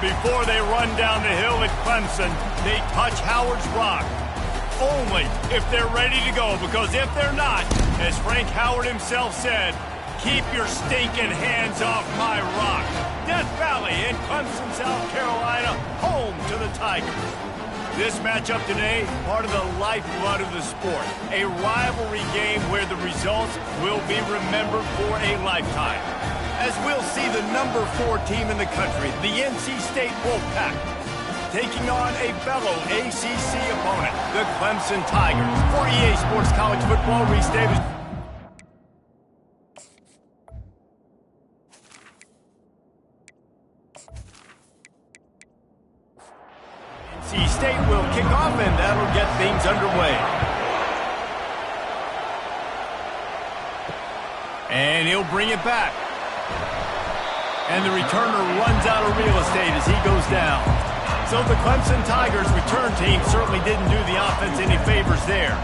Before they run down the hill at Clemson, they touch Howard's rock. Only if they're ready to go, because if they're not, as Frank Howard himself said, keep your stinking hands off my rock. Death Valley in Clemson, South Carolina, home to the Tigers. This matchup today, part of the lifeblood of the sport. A rivalry game where the results will be remembered for a lifetime. As we'll see the number 4 team in the country, the NC State Wolfpack, taking on a fellow ACC opponent, the Clemson Tigers. For EA Sports College Football, Reese Davis. NC State will kick off, and that'll get things underway. And he'll bring it back. And the returner runs out of real estate as he goes down. So the Clemson Tigers return team certainly didn't do the offense any favors there.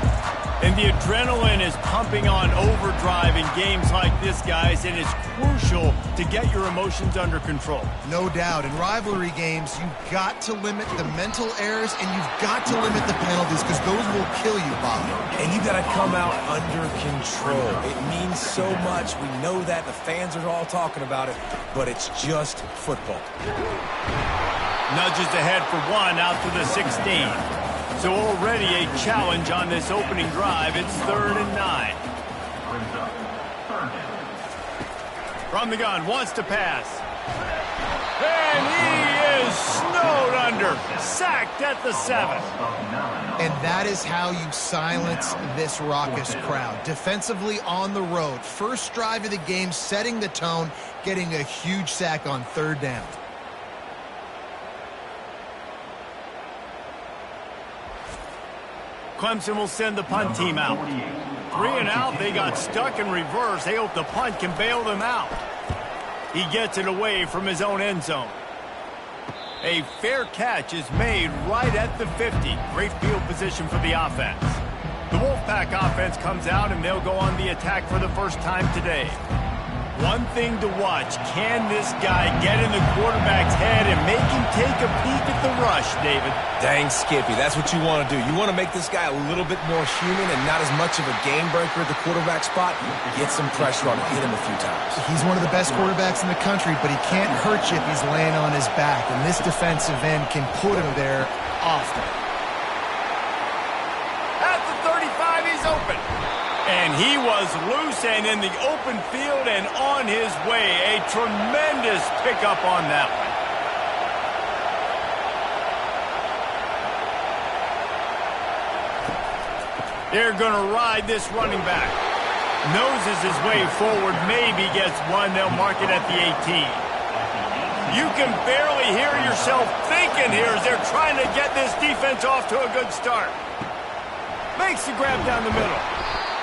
And the adrenaline is pumping on overdrive in games like this, guys, and it's crucial to get your emotions under control. No doubt. In rivalry games, you've got to limit the mental errors and you've got to limit the penalties because those will kill you, Bob. And you got to come out under control. It means so much. We know that. The fans are all talking about it, but it's just football. Nudges ahead for one out to the 16. So already a challenge on this opening drive. It's 3rd and 9. From the gun, wants to pass. And he is snowed under. Sacked at the 7. And that is how you silence this raucous crowd. Defensively on the road. First drive of the game, setting the tone, getting a huge sack on 3rd down. Clemson will send the punt team out. 3 and out, they got stuck in reverse. They hope the punt can bail them out. He gets it away from his own end zone. A fair catch is made right at the 50. Great field position for the offense. The Wolfpack offense comes out and they'll go on the attack for the first time today. One thing to watch, can this guy get in the quarterback's head and make him take a peek at the rush, David? Dang, Skippy, that's what you want to do. You want to make this guy a little bit more human and not as much of a game breaker at the quarterback spot. Get some pressure on him, hit him a few times. He's one of the best quarterbacks in the country, but he can't hurt you if he's laying on his back, and this defensive end can put him there often. At the 35, he's open. And he was loose and in the open field and on his way. A tremendous pickup on that one. They're going to ride this running back. Noses his way forward, maybe gets one. They'll mark it at the 18. You can barely hear yourself thinking here as they're trying to get this defense off to a good start. Makes the grab down the middle.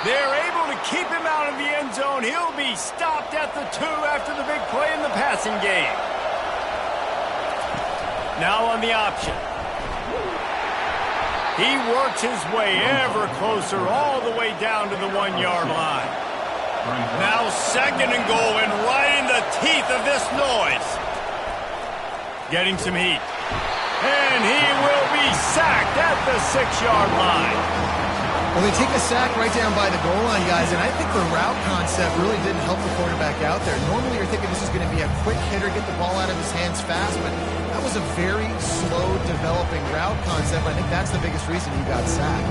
They're able to keep him out of the end zone. He'll be stopped at the 2 after the big play in the passing game. Now on the option. He works his way ever closer all the way down to the 1-yard line. Now 2nd and goal and right in the teeth of this noise. Getting some heat. And he will be sacked at the 6-yard line. Well, they take a sack right down by the goal line, guys, and I think the route concept really didn't help the quarterback out there. Normally you're thinking this is going to be a quick hitter, get the ball out of his hands fast, but that was a very slow developing route concept. I think that's the biggest reason he got sacked.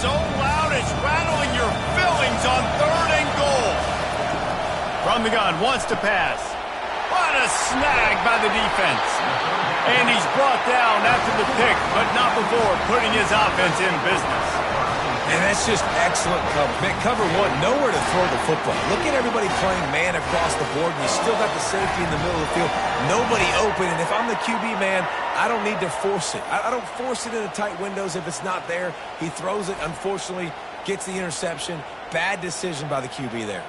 So loud it's rattling your fillings on 3rd and goal. From the gun, wants to pass. What a snag by the defense. And he's brought down after the pick, but not before putting his offense in business. And that's just excellent cover. Man, cover 1, nowhere to throw the football. Look at everybody playing man across the board, and you still got the safety in the middle of the field. Nobody open, and if I'm the QB, man, I don't need to force it. I don't force it into tight windows if it's not there. He throws it, unfortunately, gets the interception. Bad decision by the QB there.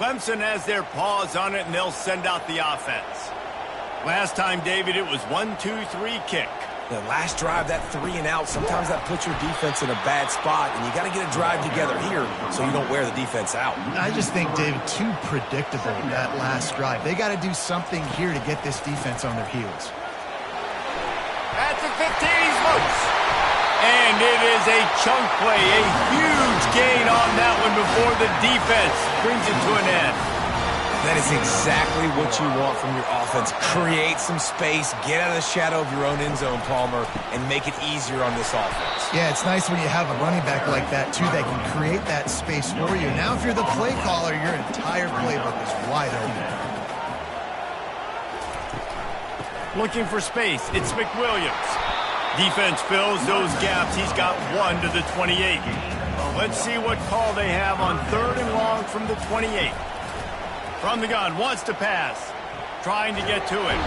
Clemson has their paws on it, and they'll send out the offense. Last time, David, it was 1-2-3 kick. The last drive, that 3 and out, sometimes that puts your defense in a bad spot, and you got to get a drive together here so you don't wear the defense out. I just think, David, too predictable, that last drive. They got to do something here to get this defense on their heels. At the 15, he's loose. And it is a chunk play, a huge gain on that one before the defense brings it to an end. That is exactly what you want from your offense. Create some space, get out of the shadow of your own end zone, Palmer, and make it easier on this offense. Yeah, it's nice when you have a running back like that, too, that can create that space for you. Now, if you're the play caller, your entire playbook is wide open. Looking for space, it's McWilliams. Defense fills those gaps. He's got 1 to the 28. Let's see what call they have on 3rd and long from the 28. From the gun, wants to pass. Trying to get to it.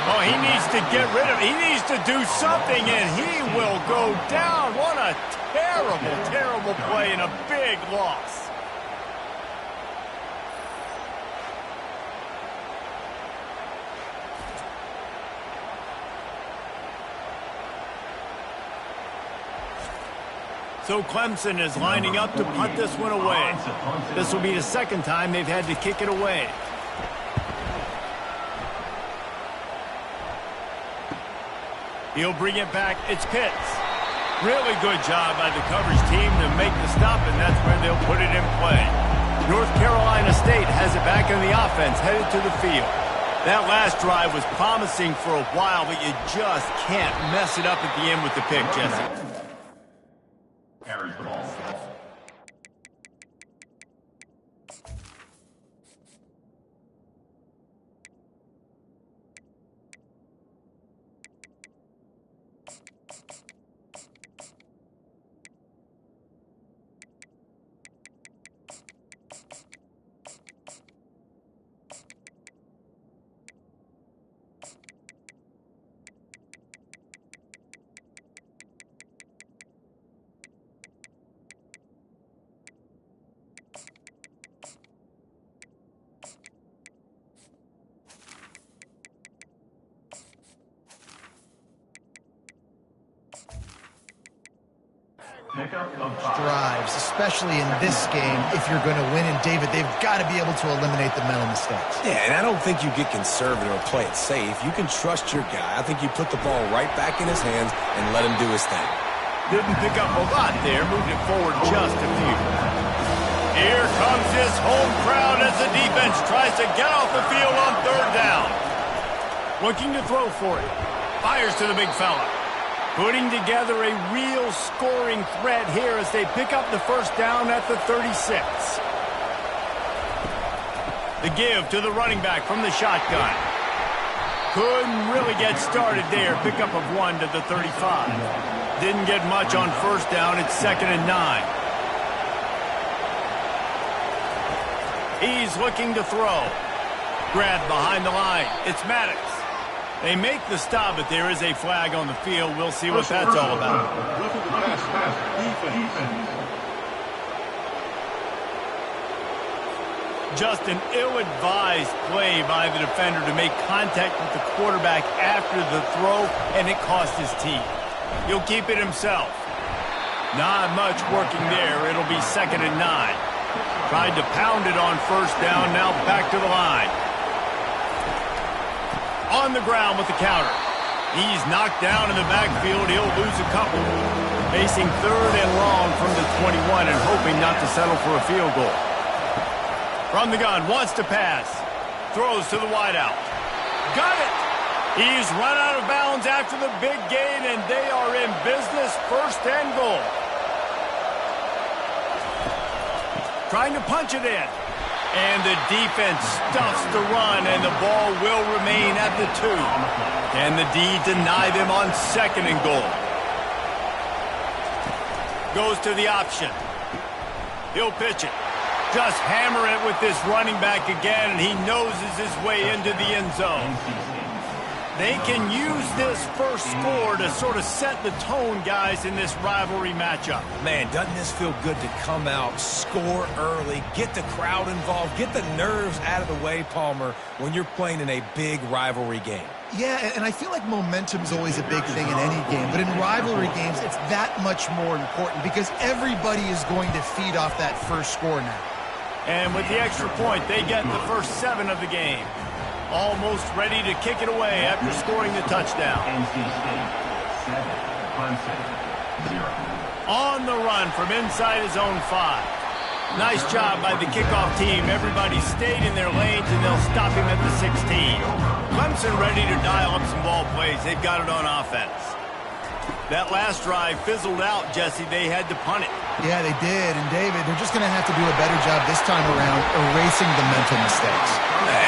Oh, he needs to get rid of it. He needs to do something, and he will go down. What a terrible, terrible play and a big loss. So Clemson is lining up to punt this one away. This will be the second time they've had to kick it away. He'll bring it back. It's Pitts. Really good job by the coverage team to make the stop, and that's where they'll put it in play. North Carolina State has it back in the offense, headed to the field. That last drive was promising for a while, but you just can't mess it up at the end with the pick, Jesse. Carries the ball. Drives, especially in this game, if you're going to win. And, David, they've got to be able to eliminate the mental mistakes. Yeah, and I don't think you get conservative or play it safe. You can trust your guy. I think you put the ball right back in his hands and let him do his thing. Didn't pick up a lot there, moved it forward just a few. Here comes this home crowd as the defense tries to get off the field on 3rd down. Looking to throw for it. Fires to the big fella. Putting together a real scoring threat here as they pick up the first down at the 36. The give to the running back from the shotgun. Couldn't really get started there. Pickup of 1 to the 35. Didn't get much on 1st down. It's 2nd and 9. He's looking to throw. Grabbed behind the line. It's Maddox. They make the stop, but there is a flag on the field. We'll see what that's all about. Just an ill-advised play by the defender to make contact with the quarterback after the throw, and it cost his team. He'll keep it himself. Not much working there. It'll be 2nd and 9. Tried to pound it on 1st down, now back to the line. On the ground with the counter. He's knocked down in the backfield. He'll lose a couple. Facing 3rd and long from the 21 and hoping not to settle for a field goal. From the gun, wants to pass. Throws to the wideout. Got it! He's run out of bounds after the big gain, and they are in business. 1st and goal. Trying to punch it in. And the defense stuffs the run, and the ball will remain at the 2. Can the D deny them on 2nd and goal? Goes to the option. He'll pitch it. Just hammer it with this running back again, and he noses his way into the end zone. They can use this first score to sort of set the tone, guys, in this rivalry matchup. Man, doesn't this feel good to come out, score early, get the crowd involved, get the nerves out of the way, Palmer, when you're playing in a big rivalry game? Yeah, and I feel like momentum's always a big thing in any game, but in rivalry games, it's that much more important because everybody is going to feed off that first score now. And with the extra point, they get the first 7 of the game. Almost ready to kick it away after scoring the touchdown. NC State 7, Clemson 0. On the run from inside his own 5. Nice job by the kickoff team. Everybody stayed in their lanes, and they'll stop him at the 16. Clemson ready to dial up some ball plays. They've got it on offense. That last drive fizzled out, Jesse. They had to punt it. Yeah, they did. And, David, they're just going to have to do a better job this time around erasing the mental mistakes.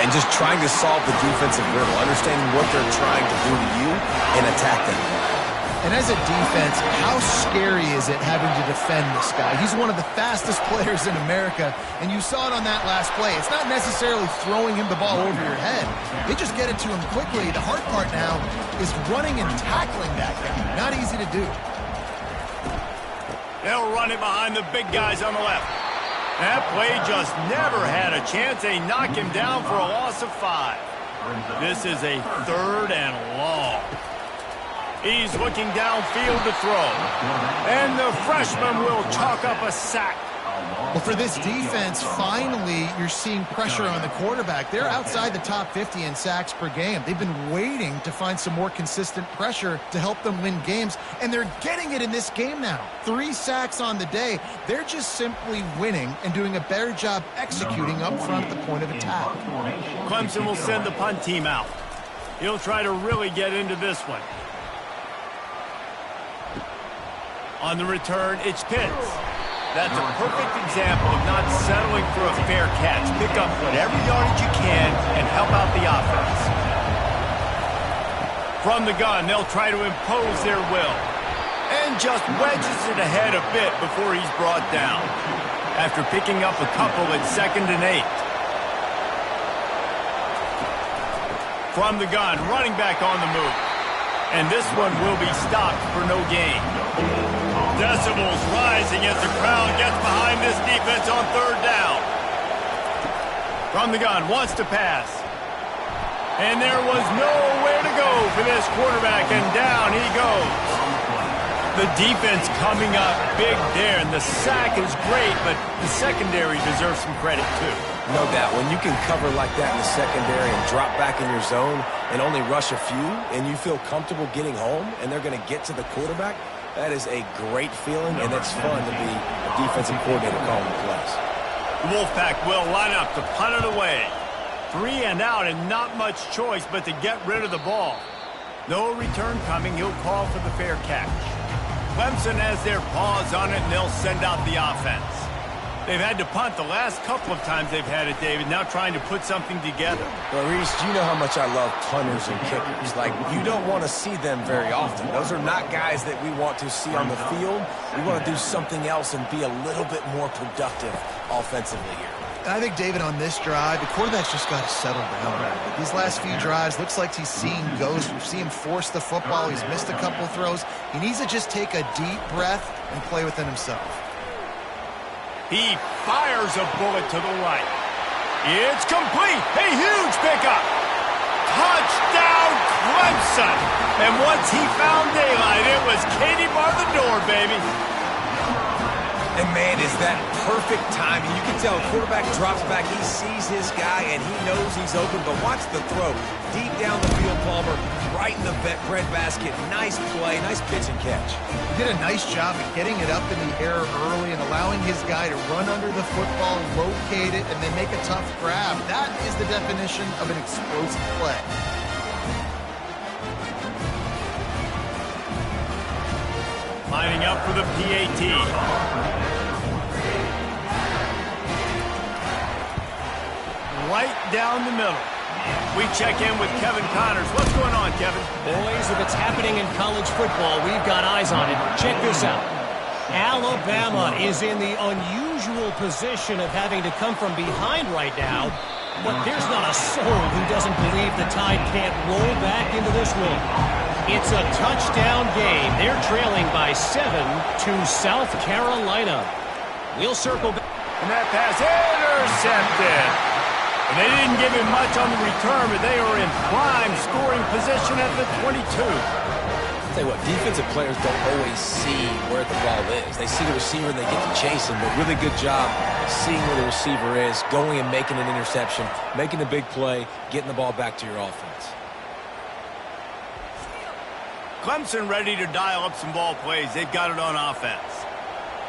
And just trying to solve the defensive riddle, understanding what they're trying to do to you and attack them. And as a defense, how scary is it having to defend this guy? He's one of the fastest players in America, and you saw it on that last play. It's not necessarily throwing him the ball over your head. They just get it to him quickly. The hard part now is running and tackling that guy. Not easy to do. They'll run it behind the big guys on the left. That play just never had a chance. They knock him down for a loss of 5. This is a 3rd and long. He's looking downfield to throw. And the freshman will chalk up a sack. Well, for this defense, finally, you're seeing pressure on the quarterback. They're outside the top 50 in sacks per game. They've been waiting to find some more consistent pressure to help them win games, and they're getting it in this game now. 3 sacks on the day. They're just simply winning and doing a better job executing up front at the point of attack. Clemson will send the punt team out. He'll try to really get into this one. On the return, it's Pitts. That's a perfect example of not settling for a fair catch. Pick up whatever yardage you can and help out the offense. From the gun, they'll try to impose their will. And just wedges it ahead a bit before he's brought down. After picking up a couple at 2nd and 8. From the gun, running back on the move. And this one will be stopped for no gain. Decibels rising as the crowd gets behind this defense on 3rd down. From the gun, wants to pass. And there was nowhere to go for this quarterback, and down he goes. The defense coming up big there, and the sack is great, but the secondary deserves some credit too. No doubt. When you can cover like that in the secondary and drop back in your zone and only rush a few, and you feel comfortable getting home, and they're going to get to the quarterback, that is a great feeling, and it's fun to be a defensive coordinator calling the plays. Wolfpack will line up to punt it away. 3 and out, and not much choice but to get rid of the ball. No return coming. He'll call for the fair catch. Clemson has their paws on it, and they'll send out the offense. They've had to punt the last couple of times they've had it, David, now trying to put something together. Well, Reese, you know how much I love punters and kickers. Like, you don't want to see them very often. Those are not guys that we want to see on the field. We want to do something else and be a little bit more productive offensively here. I think, David, on this drive, the quarterback's just got to settle down. These last few drives, looks like he's seeing ghosts. We've seen him force the football. He's missed a couple throws. He needs to just take a deep breath and play within himself. He fires a bullet to the right. It's complete. A huge pickup. Touchdown, Clemson. And once he found daylight, it was Katie bar the door, baby. And, man, is that perfect timing. You can tell the quarterback drops back. He sees his guy, and he knows he's open. But watch the throw. Deep down the field, Palmer, right in the bread basket. Nice play, nice pitch and catch. He did a nice job of getting it up in the air early and allowing his guy to run under the football, locate it, and then make a tough grab. That is the definition of an explosive play. Lining up for the PAT. Right down the middle. We check in with Kevin Connors. What's going on, Kevin? Boys, if it's happening in college football, we've got eyes on it. Check this out. Alabama is in the unusual position of having to come from behind right now, but there's not a soul who doesn't believe the Tide can't roll back into this one. It's a touchdown game. They're trailing by 7 to South Carolina. We'll circle back. And that pass intercepted. They didn't give him much on the return, but they were in prime scoring position at the 22. I'll tell you what, defensive players don't always see where the ball is. They see the receiver and they get to chase him, but really good job seeing where the receiver is, going and making an interception, making a big play, getting the ball back to your offense. Clemson ready to dial up some ball plays. They've got it on offense.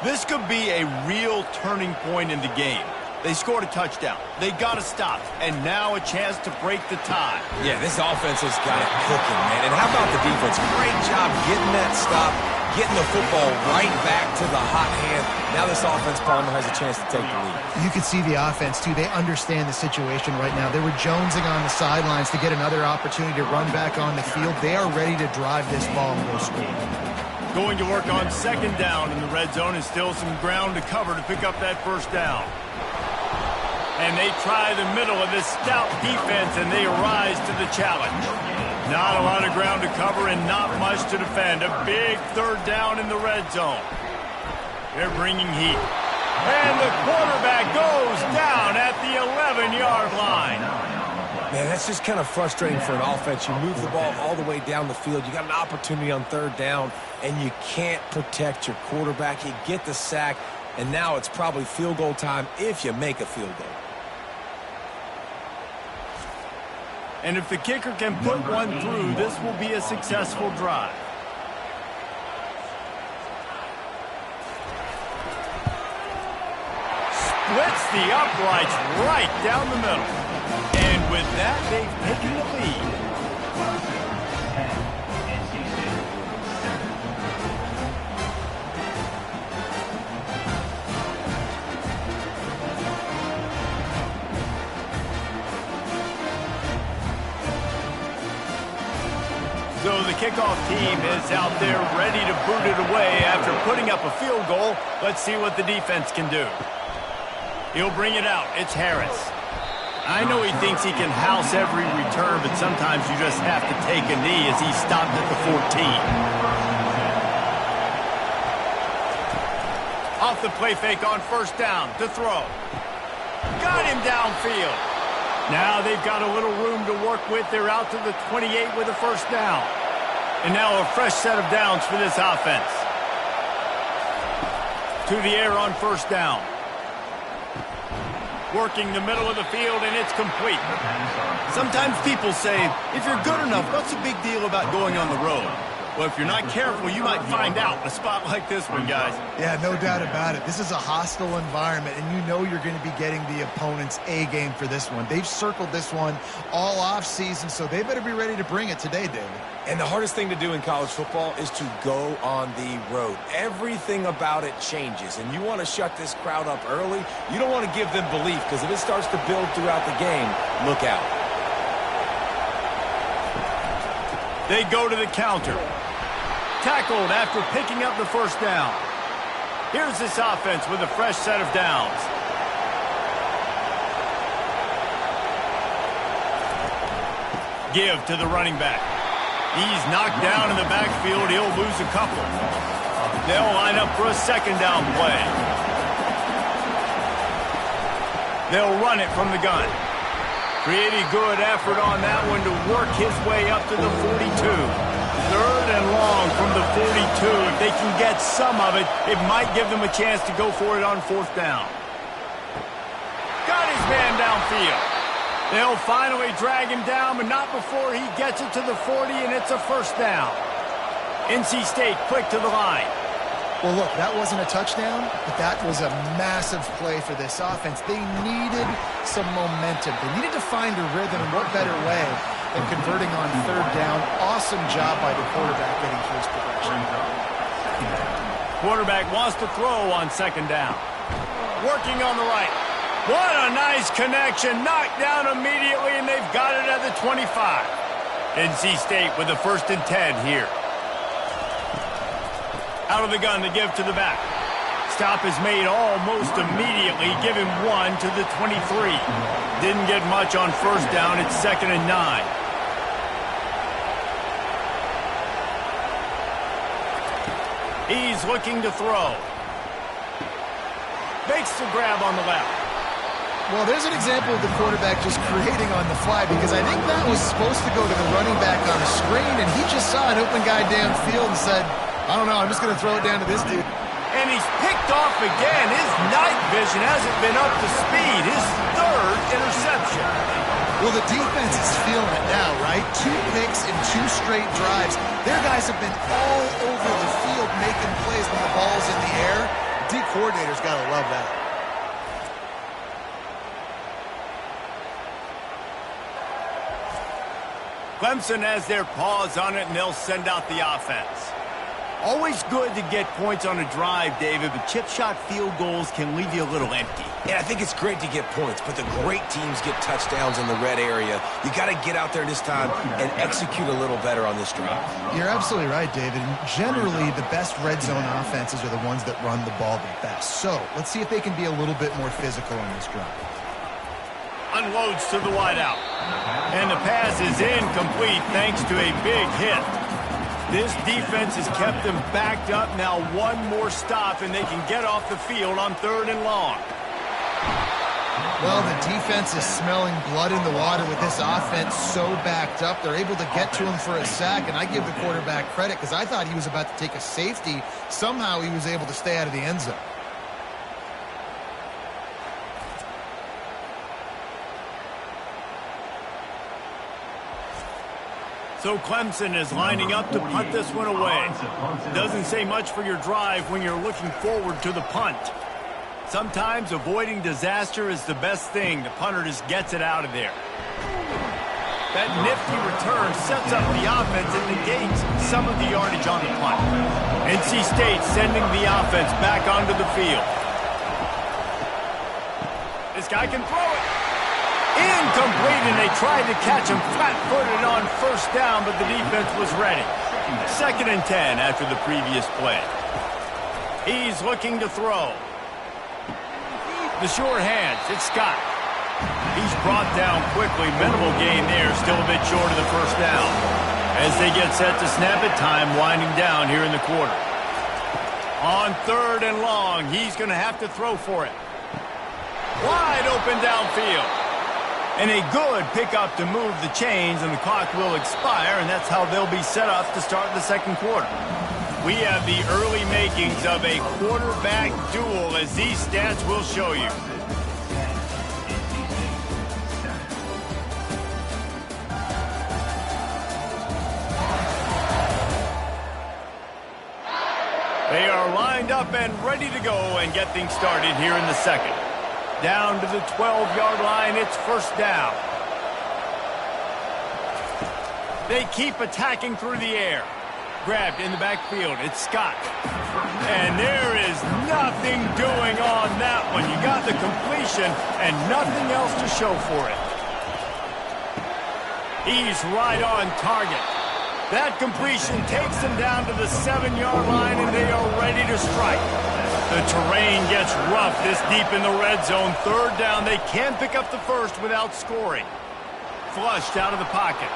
This could be a real turning point in the game. They scored a touchdown. They got a stop. And now a chance to break the tie. Yeah, this offense has got it cooking, man. And how about the defense? Great job getting that stop, getting the football right back to the hot hand. Now this offense, Palmer, has a chance to take the lead. You can see the offense, too. They understand the situation right now. They were jonesing on the sidelines to get another opportunity to run back on the field. They are ready to drive this ball and go score. Going to work on second down in the red zone, and still some ground to cover to pick up that first down. And they try the middle of this stout defense, and they rise to the challenge. Not a lot of ground to cover and not much to defend. A big third down in the red zone. They're bringing heat. And the quarterback goes down at the 11-yard line. Man, that's just kind of frustrating for an offense. You move the ball all the way down the field. You got an opportunity on third down, and you can't protect your quarterback. You get the sack, and now it's probably field goal time if you make a field goal. And if the kicker can put one through, this will be a successful drive. Splits the uprights right down the middle. And with that, they've taken the lead. So the kickoff team is out there ready to boot it away after putting up a field goal. Let's see what the defense can do. He'll bring it out. It's Harris. I know he thinks he can house every return, but sometimes you just have to take a knee as he stopped at the 14. Off the play fake on first down to throw. Got him downfield. Now they've got a little room to work with. They're out to the 28 with a first down. And now a fresh set of downs for this offense. To the air on first down. Working the middle of the field, and it's complete. Sometimes people say, if you're good enough, what's the big deal about going on the road? Well, if you're not careful, you might find out in a spot like this one, guys. Yeah, no doubt about it. This is a hostile environment, and you know you're going to be getting the opponent's A game for this one. They've circled this one all off season, so they better be ready to bring it today, David. And the hardest thing to do in college football is to go on the road. Everything about it changes, and you want to shut this crowd up early. You don't want to give them belief, because if it starts to build throughout the game, look out. They go to the counter. Tackled after picking up the first down. Here's this offense with a fresh set of downs. Give to the running back. He's knocked down in the backfield. He'll lose a couple. They'll line up for a second down play. They'll run it from the gun. Pretty good effort on that one to work his way up to the 42. Third and long from the 42. If they can get some of it, it might give them a chance to go for it on fourth down. Got his man downfield. They'll finally drag him down, but not before he gets it to the 40, and it's a first down. NC State quick to the line. Well, look, that wasn't a touchdown, but that was a massive play for this offense. They needed some momentum. They needed to find a rhythm, and what better way than converting on third down. Awesome job by the quarterback getting first progression. Quarterback wants to throw on second down. Working on the right. What a nice connection. Knocked down immediately, and they've got it at the 25. NC State with a 1st and 10 here. Out of the gun to give to the back. Stop is made almost immediately. Give him one to the 23. Didn't get much on first down. It's 2nd and 9. He's looking to throw. Makes the grab on the left. Well, there's an example of the quarterback just creating on the fly, because I think that was supposed to go to the running back on a screen, and he just saw an open guy downfield and said, I don't know, I'm just going to throw it down to this dude. And he's picked off again. His night vision hasn't been up to speed. His third interception. Well, the defense is feeling it now, right? 2 picks in 2 straight drives. Their guys have been all over the field making plays when the ball's in the air. D coordinator's got to love that. Clemson has their paws on it, and they'll send out the offense. Always good to get points on a drive, David, but chip shot field goals can leave you a little empty. Yeah, I think it's great to get points, but the great teams get touchdowns in the red area. You got to get out there this time and execute a little better on this drive. You're absolutely right, David. And generally, the best red zone offenses are the ones that run the ball the best. So let's see if they can be a little bit more physical on this drive. Unloads to the wideout. And the pass is incomplete thanks to a big hit. This defense has kept them backed up. Now one more stop, and they can get off the field on 3rd and long. Well, the defense is smelling blood in the water with this offense so backed up. They're able to get to him for a sack, and I give the quarterback credit because I thought he was about to take a safety. Somehow he was able to stay out of the end zone. So Clemson is lining up to punt this one away. Doesn't say much for your drive when you're looking forward to the punt. Sometimes avoiding disaster is the best thing. The punter just gets it out of there. That nifty return sets up the offense and negates some of the yardage on the punt. NC State sending the offense back onto the field. This guy can throw it. Incomplete, and they tried to catch him flat-footed on 1st down, but the defense was ready. 2nd and 10 after the previous play. He's looking to throw. The sure hands, it's Scott. He's brought down quickly. Minimal gain there, still a bit short of the 1st down. As they get set to snap it, time winding down here in the quarter. On 3rd and long, he's going to have to throw for it. Wide open downfield. And a good pickup to move the chains, and the clock will expire, and that's how they'll be set up to start the 2nd quarter. We have the early makings of a quarterback duel, as these stats will show you. They are lined up and ready to go and get things started here in the 2nd. Down to the 12-yard line, it's 1st down. They keep attacking through the air. Grabbed in the backfield, it's Scott. And there is nothing doing on that one. You got the completion and nothing else to show for it. He's right on target. That completion takes them down to the 7-yard line, and they are ready to strike. The terrain gets rough this deep in the red zone. 3rd down, they can pick up the 1st without scoring. Flushed out of the pocket.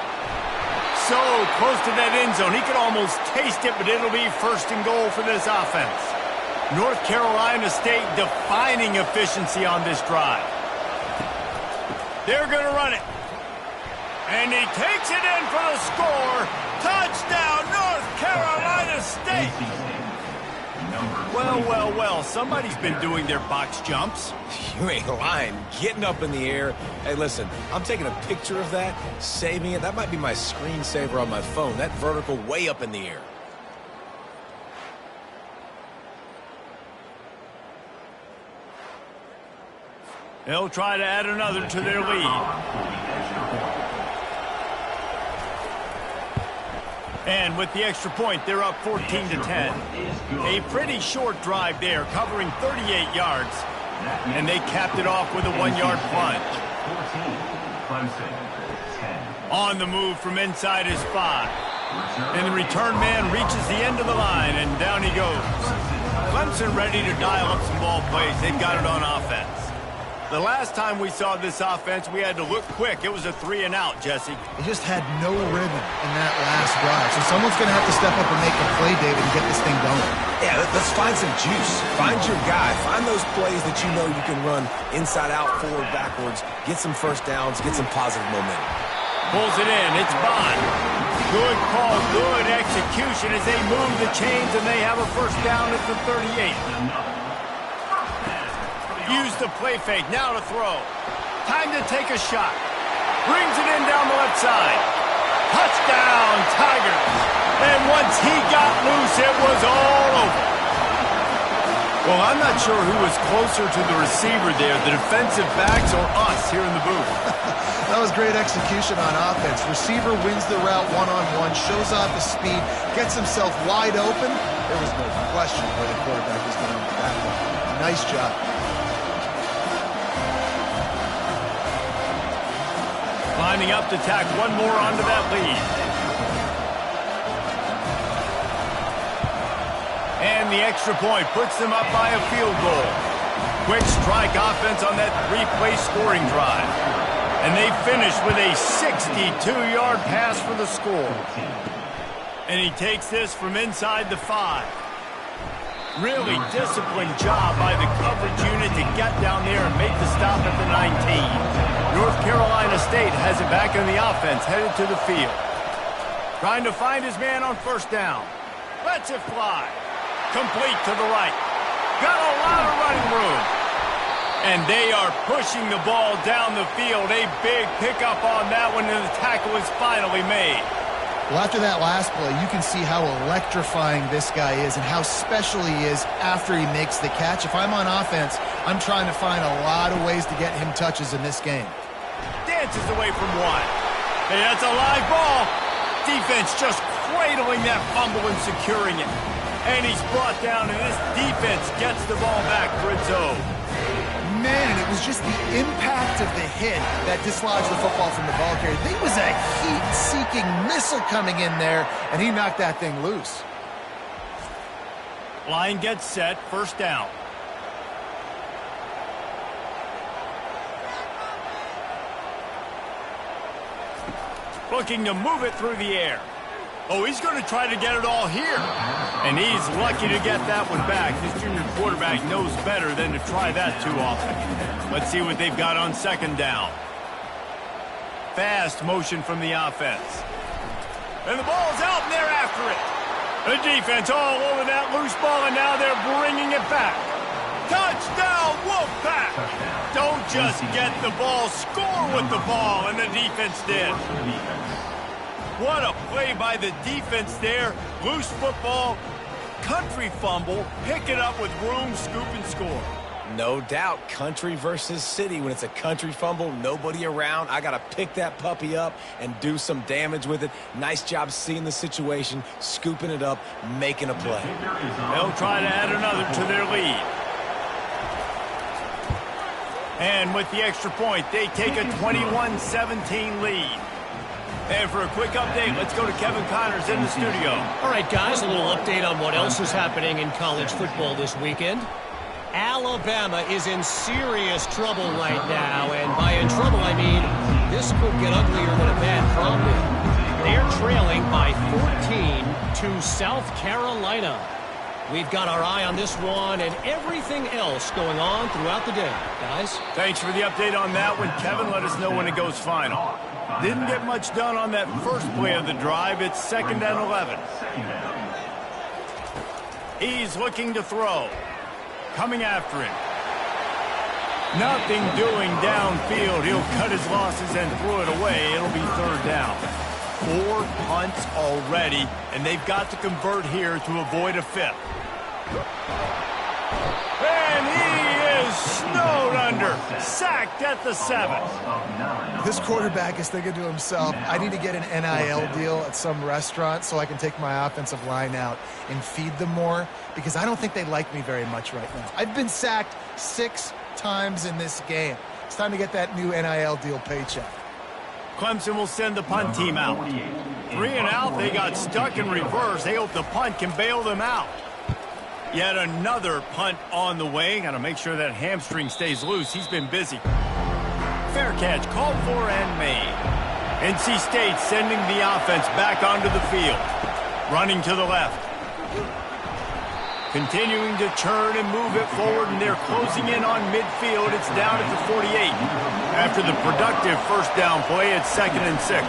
So close to that end zone. He could almost taste it, but it'll be 1st and goal for this offense. North Carolina State defining efficiency on this drive. They're going to run it. And he takes it in for the score. Touchdown, North Carolina State. Well, somebody's been doing their box jumps. You ain't lying. Getting up in the air. Hey, listen, I'm taking a picture of that, saving it. That might be my screensaver on my phone. That vertical way up in the air. They'll try to add another to their lead. And with the extra point, they're up 14-10. A pretty short drive there, covering 38 yards. And they capped it off with a 1-yard plunge. On the move from inside his 5. And the return man reaches the end of the line, and down he goes. Clemson ready to dial up some ball plays. They've got it on offense. The last time we saw this offense, we had to look quick. It was a 3-and-out, Jesse. They just had no rhythm in that last drive. So someone's going to have to step up and make a play, David, and get this thing going. Yeah, let's find some juice. Find your guy. Find those plays that you know you can run inside out, forward, backwards. Get some first downs. Get some positive momentum. Pulls it in. It's Bond. Good call, good execution as they move the chains, and they have a first down at the 38. Use the play fake. Now to throw. Time to take a shot. Brings it in down the left side. Touchdown, Tigers. And once he got loose, it was all over. Well, I'm not sure who was closer to the receiver there, the defensive backs or us here in the booth. That was great execution on offense. Receiver wins the route one-on-one, shows off his speed, gets himself wide open. There was no question where the quarterback was going with that one. Nice job. Lining up to tack one more onto that lead. And the extra point puts them up by a field goal. Quick strike offense on that three-play scoring drive. And they finish with a 62-yard pass for the score. And he takes this from inside the 5. Really disciplined job by the coverage unit to get down there and make the stop at the 19. North Carolina State has it back in the offense, headed to the field. Trying to find his man on first down. Lets it fly. Complete to the right. Got a lot of running room. And they are pushing the ball down the field. A big pickup on that one, and the tackle is finally made. Well, after that last play, you can see how electrifying this guy is and how special he is after he makes the catch. If I'm on offense, I'm trying to find a lot of ways to get him touches in this game. Dances away from one. Hey, that's a live ball. Defense just cradling that fumble and securing it. And he's brought down, and this defense gets the ball back for its own. Man, and it was just the impact of the hit that dislodged the football from the ball carrier. There was a heat-seeking missile coming in there, and he knocked that thing loose. Line gets set, first down. Looking to move it through the air. Oh, he's going to try to get it all here. And he's lucky to get that one back. This junior quarterback knows better than to try that too often. Let's see what they've got on second down. Fast motion from the offense. And the ball's out, and they're after it. The defense all over that loose ball, and now they're bringing it back. Touchdown, Wolfpack! Don't just get the ball, score with the ball, and the defense did. What a play by the defense there. Loose football, country fumble, pick it up with room, scoop, and score. No doubt, country versus city. When it's a country fumble, nobody around. I got to pick that puppy up and do some damage with it. Nice job seeing the situation, scooping it up, making a play. They'll try to add another to their lead. And with the extra point, they take a 21-17 lead. And for a quick update, let's go to Kevin Connors in the studio. All right, guys, a little update on what else is happening in college football this weekend. Alabama is in serious trouble right now, and by in trouble, I mean this could get uglier than a bad prom date. They're trailing by 14 to South Carolina. We've got our eye on this one and everything else going on throughout the day, guys. Thanks for the update on that one, Kevin. Let us know when it goes final. Didn't get much done on that first play of the drive. It's 2nd and 11. He's looking to throw. Coming after him. Nothing doing downfield. He'll cut his losses and throw it away. It'll be 3rd down. 4 punts already, and they've got to convert here to avoid a 5th. And he is snowed under. Sacked at the 7th. This quarterback is thinking to himself, I need to get an NIL deal at some restaurant so I can take my offensive line out and feed them more, because I don't think they like me very much right now. I've been sacked 6 times in this game. It's time to get that new NIL deal paycheck. Clemson will send the punt team out. 3 and out. They got stuck in reverse. They hope the punt can bail them out. Yet another punt on the way. Got to make sure that hamstring stays loose. He's been busy. Fair catch called for and made. NC State sending the offense back onto the field. Running to the left. Continuing to turn and move it forward, and they're closing in on midfield. It's down at the 48. After the productive first down play, it's 2nd and 6.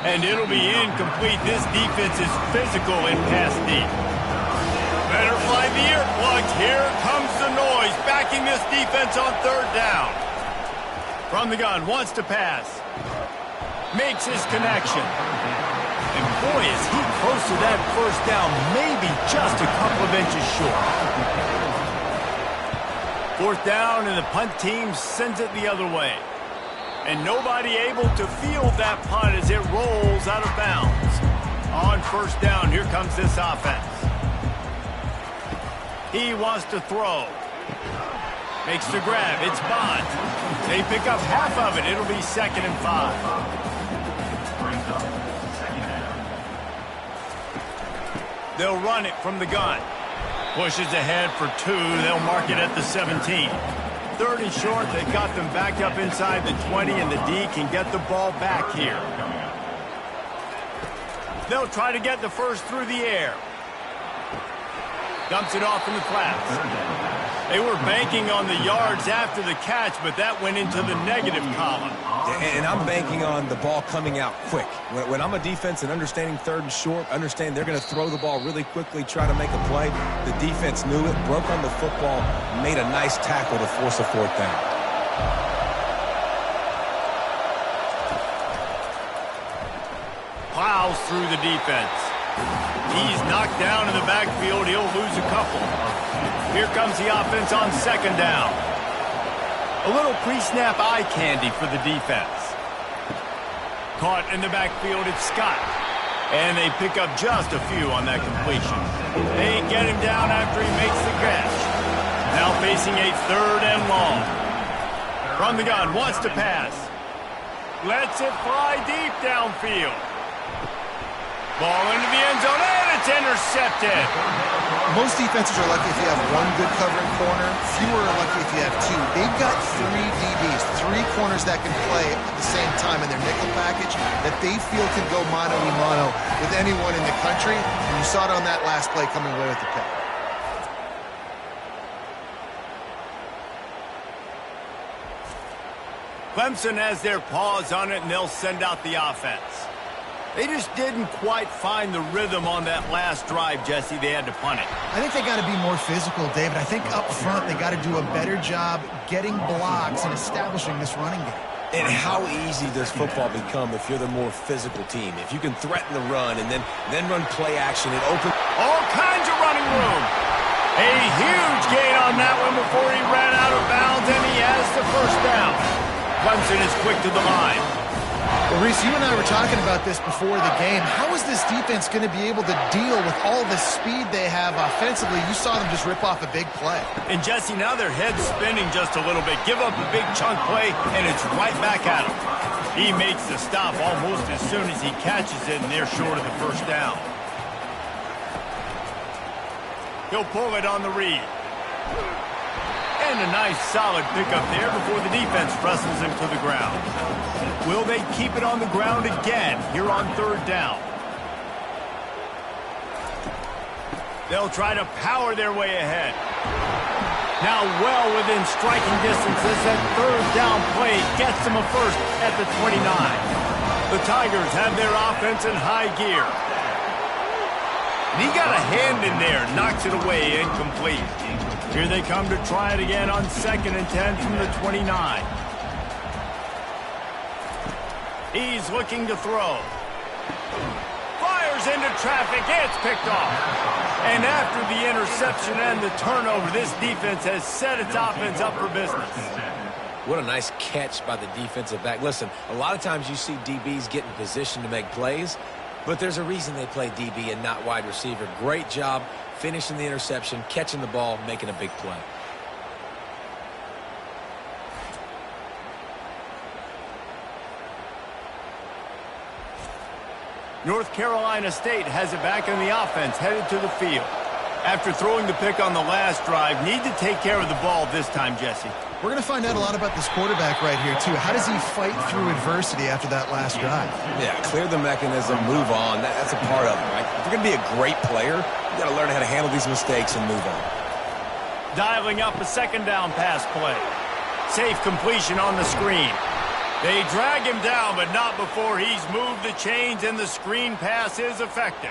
And it'll be incomplete. This defense is physical in pass deep. Better fly the earplugs. Here comes the noise, backing this defense on 3rd down. From the gun, wants to pass. Makes his connection. And boy, is he close to that first down, maybe just a couple of inches short. 4th down, and the punt team sends it the other way. And nobody able to field that punt as it rolls out of bounds. On 1st down, here comes this offense. He wants to throw. Makes the grab. It's Bond. They pick up half of it. It'll be 2nd and 5. They'll run it from the gun. Pushes ahead for 2. They'll mark it at the 17. 3rd and short. They've got them backed up inside the 20, and the D can get the ball back here. They'll try to get the first through the air. Dumps it off in the flats. They were banking on the yards after the catch, but that went into the negative column. And I'm banking on the ball coming out quick. When I'm a defense and understanding 3rd and short, understand they're going to throw the ball really quickly, try to make a play. The defense knew it, broke on the football, made a nice tackle to force a 4th down. Plows through the defense. He's knocked down in the backfield. He'll lose a couple. Here comes the offense on 2nd down. A little pre-snap eye candy for the defense. Caught in the backfield, it's Scott. And they pick up just a few on that completion. They get him down after he makes the catch. Now facing a 3rd and long. From the gun, wants to pass. Lets it fly deep downfield. Ball into the end zone, and it's intercepted. Most defenses are lucky if you have 1 good covering corner. Fewer are lucky if you have 2. They've got 3 DBs, 3 corners that can play at the same time in their nickel package that they feel can go mano-a-mano with anyone in the country. And you saw it on that last play coming away with the pick. Clemson has their paws on it, and they'll send out the offense. They just didn't quite find the rhythm on that last drive, Jesse. They had to punt it. I think they got to be more physical, David. I think up front they got to do a better job getting blocks and establishing this running game. And how easy does football become if you're the more physical team? If you can threaten the run and then run play action and open. All kinds of running room. A huge gain on that one before he ran out of bounds, and he has the first down. Clemson is quick to the line. Well, Reese, you and I were talking about this before the game. How is this defense going to be able to deal with all the speed they have offensively? You saw them just rip off a big play. And, Jesse, now their head's spinning just a little bit. Give up a big chunk play, and it's right back at him. He makes the stop almost as soon as he catches it, and they're short of the first down. He'll pull it on the read. And a nice solid pickup there before the defense wrestles him to the ground. Will they keep it on the ground again here on 3rd down? They'll try to power their way ahead. Now well within striking distance as that 3rd down play gets them a first at the 29. The Tigers have their offense in high gear. And he got a hand in there, knocks it away, incomplete. Here they come to try it again on 2nd and 10 from the 29. He's looking to throw. Fires into traffic. It's picked off. And after the interception and the turnover, this defense has set its offense up for business. What a nice catch by the defensive back. Listen, a lot of times you see DBs get in position to make plays, but there's a reason they play DB and not wide receiver. Great job finishing the interception, catching the ball, making a big play. North Carolina State has it back in the offense, headed to the field. After throwing the pick on the last drive, need to take care of the ball this time, Jesse. We're going to find out a lot about this quarterback right here, too. How does he fight through adversity after that last drive? Yeah, clear the mechanism, move on. That's a part of it, right? If you're going to be a great player, you got to learn how to handle these mistakes and move on. Dialing up a second down pass play. Safe completion on the screen. They drag him down, but not before he's moved the chains, and the screen pass is effective.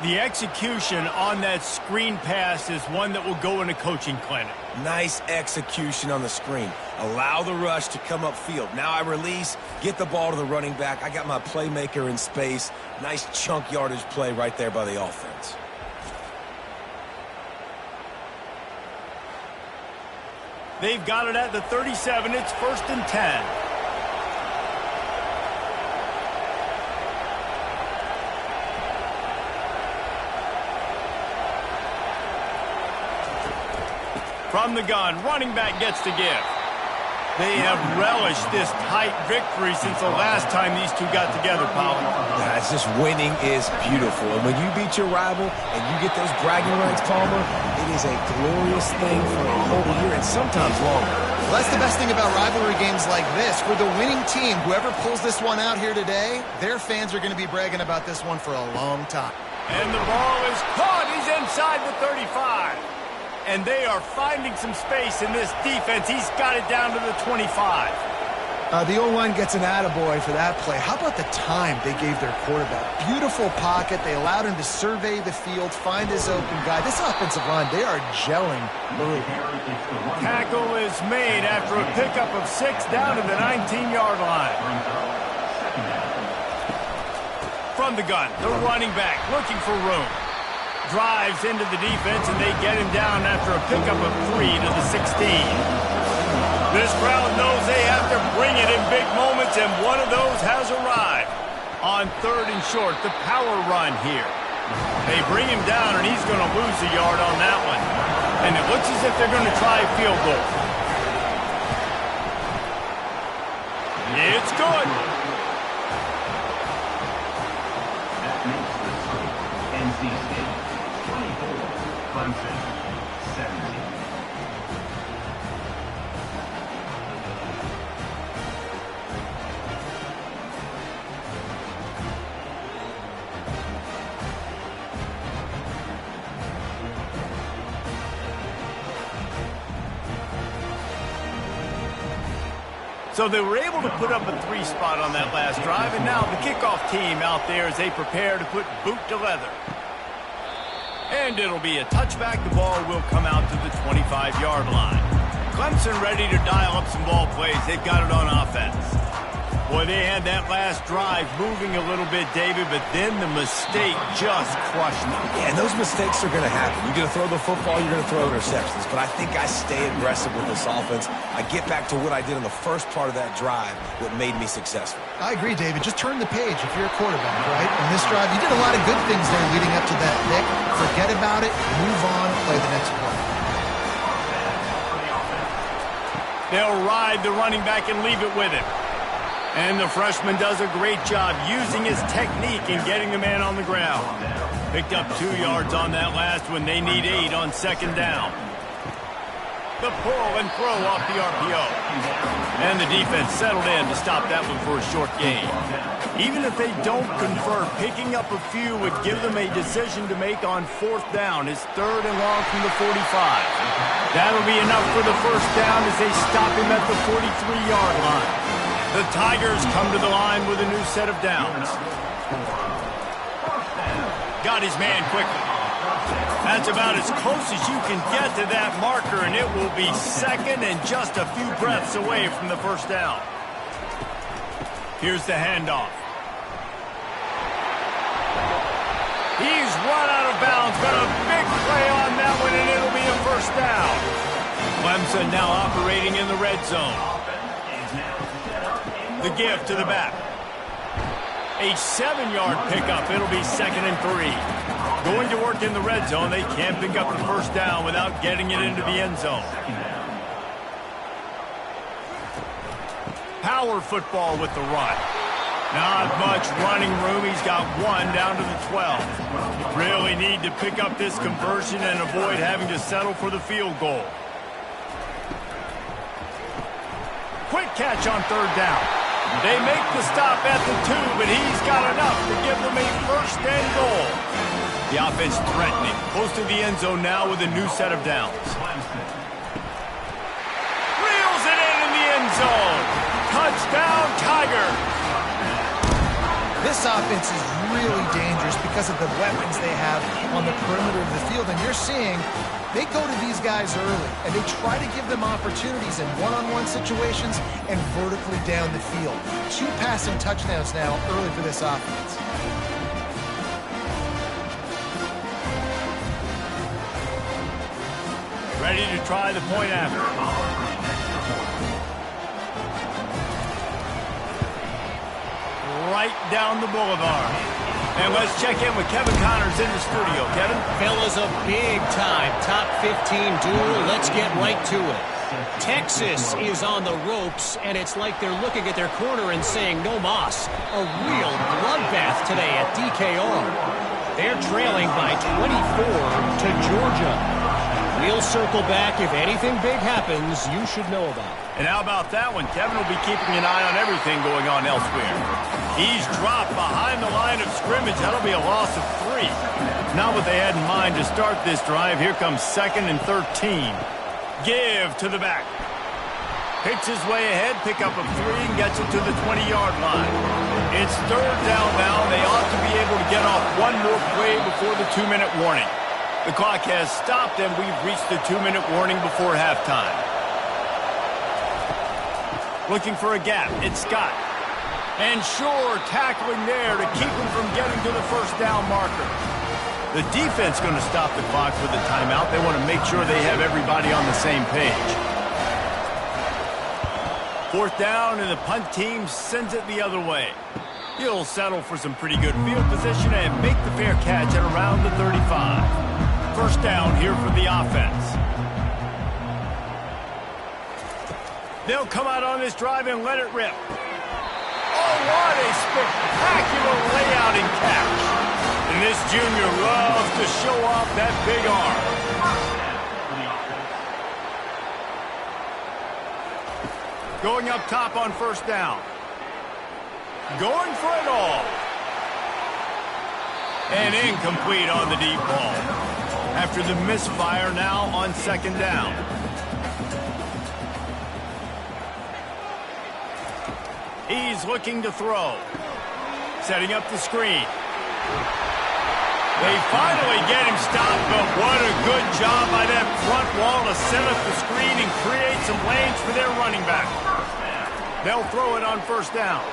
The execution on that screen pass is one that will go in a coaching clinic. Nice execution on the screen. Allow the rush to come upfield. Now I release, get the ball to the running back. I got my playmaker in space. Nice chunk yardage play right there by the offense. They've got it at the 37. It's 1st and 10. From the gun, running back gets to give. They have relished this tight victory since the last time these two got together, Powell. Yeah, it's just winning is beautiful. And when you beat your rival and you get those bragging rights, Palmer, it is a glorious thing for a whole year and sometimes longer. Well, that's the best thing about rivalry games like this. For the winning team, whoever pulls this one out here today, their fans are going to be bragging about this one for a long time. And the ball is caught. He's inside the 35. And they are finding some space in this defense. He's got it down to the 25. The O-line gets an attaboy for that play. How about the time they gave their quarterback? Beautiful pocket. They allowed him to survey the field, find his open guy. This offensive line, they are gelling early. Tackle is made after a pickup of 6 down to the 19-yard line. From the gun, the running back looking for room. Drives into the defense, and they get him down after a pickup of 3 to the 16. This crowd knows they have to bring it in big moments, and one of those has arrived. On 3rd and short, the power run here. They bring him down, and he's going to lose a yard on that one. And it looks as if they're going to try a field goal. It's good. NC State 24, Clemson 17. So they were able to put up a 3 spot on that last drive, and now the kickoff team out there as they prepare to put boot to leather. And it'll be a touchback. The ball will come out to the 25-yard line. Clemson ready to dial up some ball plays. They've got it on offense. Boy, they had that last drive moving a little bit, David, but then the mistake just crushed them. Yeah, and those mistakes are going to happen. You're going to throw the football, you're going to throw interceptions. But I think I stay aggressive with this offense. I get back to what I did in the first part of that drive, what made me successful. I agree, David. Just turn the page if you're a quarterback, right? In this drive, you did a lot of good things there leading up to that pick. Forget about it, move on, play the next play. They'll ride the running back and leave it with him. And the freshman does a great job using his technique and getting the man on the ground. Picked up 2 yards on that last one. They need 8 on 2nd down. The pull and throw off the RPO. And the defense settled in to stop that one for a short gain. Even if they don't convert, picking up a few would give them a decision to make on 4th down. It's 3rd and long from the 45. That'll be enough for the 1st down as they stop him at the 43-yard line. The Tigers come to the line with a new set of downs. Got his man quickly. That's about as close as you can get to that marker, and it will be 2nd and just a few breaths away from the 1st down. Here's the handoff. He's run out of bounds, but a big play on that one, and it'll be a 1st down. Clemson now operating in the red zone. The give to the back. A 7-yard pickup. It'll be 2nd and 3. Going to work in the red zone. They can't pick up the 1st down without getting it into the end zone. Power football with the run. Not much running room. He's got one down to the 12. You really need to pick up this conversion and avoid having to settle for the field goal. Quick catch on third down. They make the stop at the 2, but he's got enough to give them a first and goal. The offense threatening. Close to the end zone now with a new set of downs. Reels it in the end zone. Touchdown, Tigers. This offense is really dangerous because of the weapons they have on the perimeter of the field. And you're seeing they go to these guys early, and they try to give them opportunities in one-on-one situations and vertically down the field. 2 passing touchdowns now early for this offense. Ready to try the point after. Right down the boulevard. And let's check in with Kevin Connors in the studio. Kevin? Fellas, a big-time top 15 duel. Let's get right to it. Texas is on the ropes, and it's like they're looking at their corner and saying, no mas. A real bloodbath today at DKR. They're trailing by 24 to Georgia. We'll circle back. If anything big happens, you should know about it. And how about that one? Kevin will be keeping an eye on everything going on elsewhere. He's dropped behind the line of scrimmage. That'll be a loss of 3. Not what they had in mind to start this drive. Here comes 2nd and 13. Give to the back. Picks his way ahead, pick up of 3, and gets it to the 20-yard line. It's 3rd down now. They ought to be able to get off one more play before the 2-minute warning. The clock has stopped, and we've reached the 2-minute warning before halftime. Looking for a gap. It's Scott. And Shore tackling there to keep him from getting to the first down marker. The defense going to stop the clock with a timeout. They want to make sure they have everybody on the same page. 4th down, and the punt team sends it the other way. He'll settle for some pretty good field position and make the fair catch at around the 35. 1st down here for the offense. They'll come out on this drive and let it rip. Oh, what a spectacular layout and catch. And this junior loves to show off that big arm. Going up top on 1st down. Going for it all. And incomplete on the deep ball. After the misfire now on 2nd down. He's looking to throw. Setting up the screen. They finally get him stopped, but what a good job by that front wall to set up the screen and create some lanes for their running back. They'll throw it on 1st down.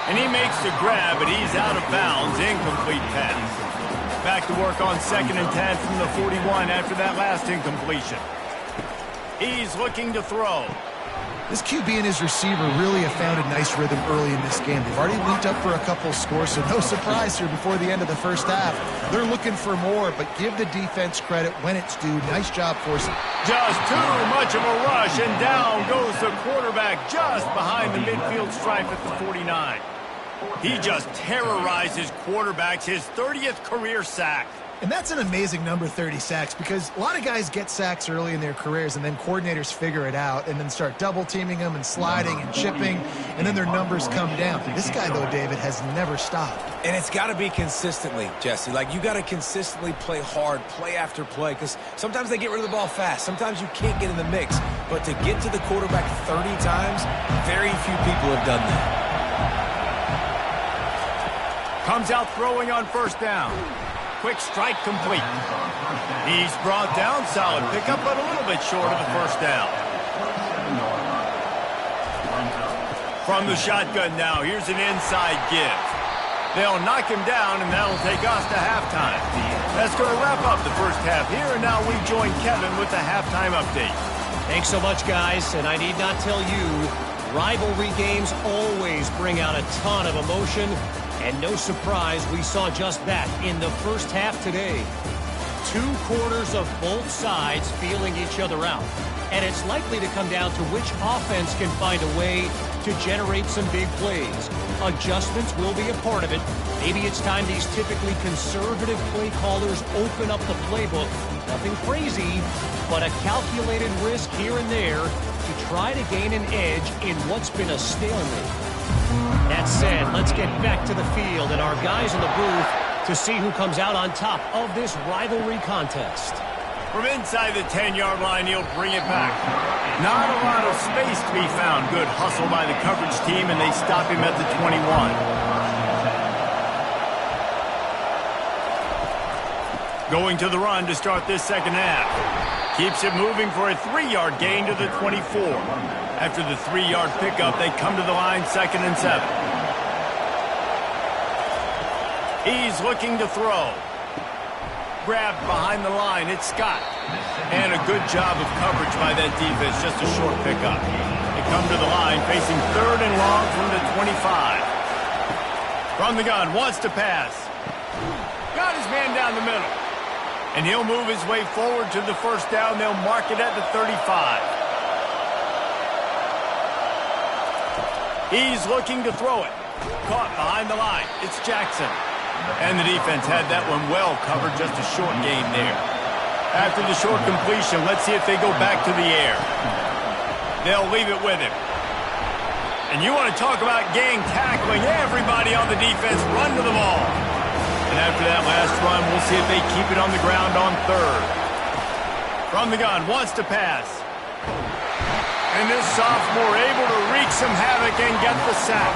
And he makes the grab, but he's out of bounds. Incomplete pass. Back to work on 2nd and 10 from the 41 after that last incompletion. He's looking to throw. This QB and his receiver really have found a nice rhythm early in this game. They've already linked up for a couple scores, so no surprise here before the end of the 1st half. They're looking for more, but give the defense credit when it's due. Nice job forcing. Just too much of a rush, and down goes the quarterback just behind the midfield stripe at the 49. He just terrorizes quarterbacks, his 30th career sack. And that's an amazing number, 30 sacks, because a lot of guys get sacks early in their careers, and then coordinators figure it out and then start double-teaming them and sliding and chipping, and then their numbers come down. This guy, though, David, has never stopped. And it's got to be consistently, Jesse. Like, you got to consistently play hard, play after play, because sometimes they get rid of the ball fast. Sometimes you can't get in the mix. But to get to the quarterback 30 times, very few people have done that. Comes out throwing on 1st down. Quick strike complete. He's brought down, solid pickup, but a little bit short of the 1st down. From the shotgun now, here's an inside give. They'll knock him down, and that'll take us to halftime. That's going to wrap up the 1st half here, and now we join Kevin with the halftime update. Thanks so much, guys, and I need not tell you, rivalry games always bring out a ton of emotion. And no surprise, we saw just that in the 1st half today. 2 quarters of both sides feeling each other out. And it's likely to come down to which offense can find a way to generate some big plays. Adjustments will be a part of it. Maybe it's time these typically conservative play callers open up the playbook. Nothing crazy, but a calculated risk here and there to try to gain an edge in what's been a stalemate. That said, let's get back to the field and our guys in the booth to see who comes out on top of this rivalry contest. From inside the 10-yard line, he'll bring it back. Not a lot of space to be found. Good hustle by the coverage team, and they stop him at the 21. Going to the run to start this second half. Keeps it moving for a 3-yard gain to the 24. After the 3-yard pickup, they come to the line 2nd and 7. He's looking to throw. Grabbed behind the line, it's Scott. And a good job of coverage by that defense, just a short pickup. They come to the line, facing 3rd and long from the 25. From the gun, wants to pass. Got his man down the middle. And he'll move his way forward to the first down. They'll mark it at the 35. He's looking to throw it. Caught behind the line. It's Jackson. And the defense had that one well covered, just a short gain there. After the short completion, let's see if they go back to the air. They'll leave it with him. And you want to talk about gang tackling. Everybody on the defense run to the ball. And after that last run, we'll see if they keep it on the ground on 3rd. From the gun, wants to pass. And this sophomore able to wreak some havoc and get the sack.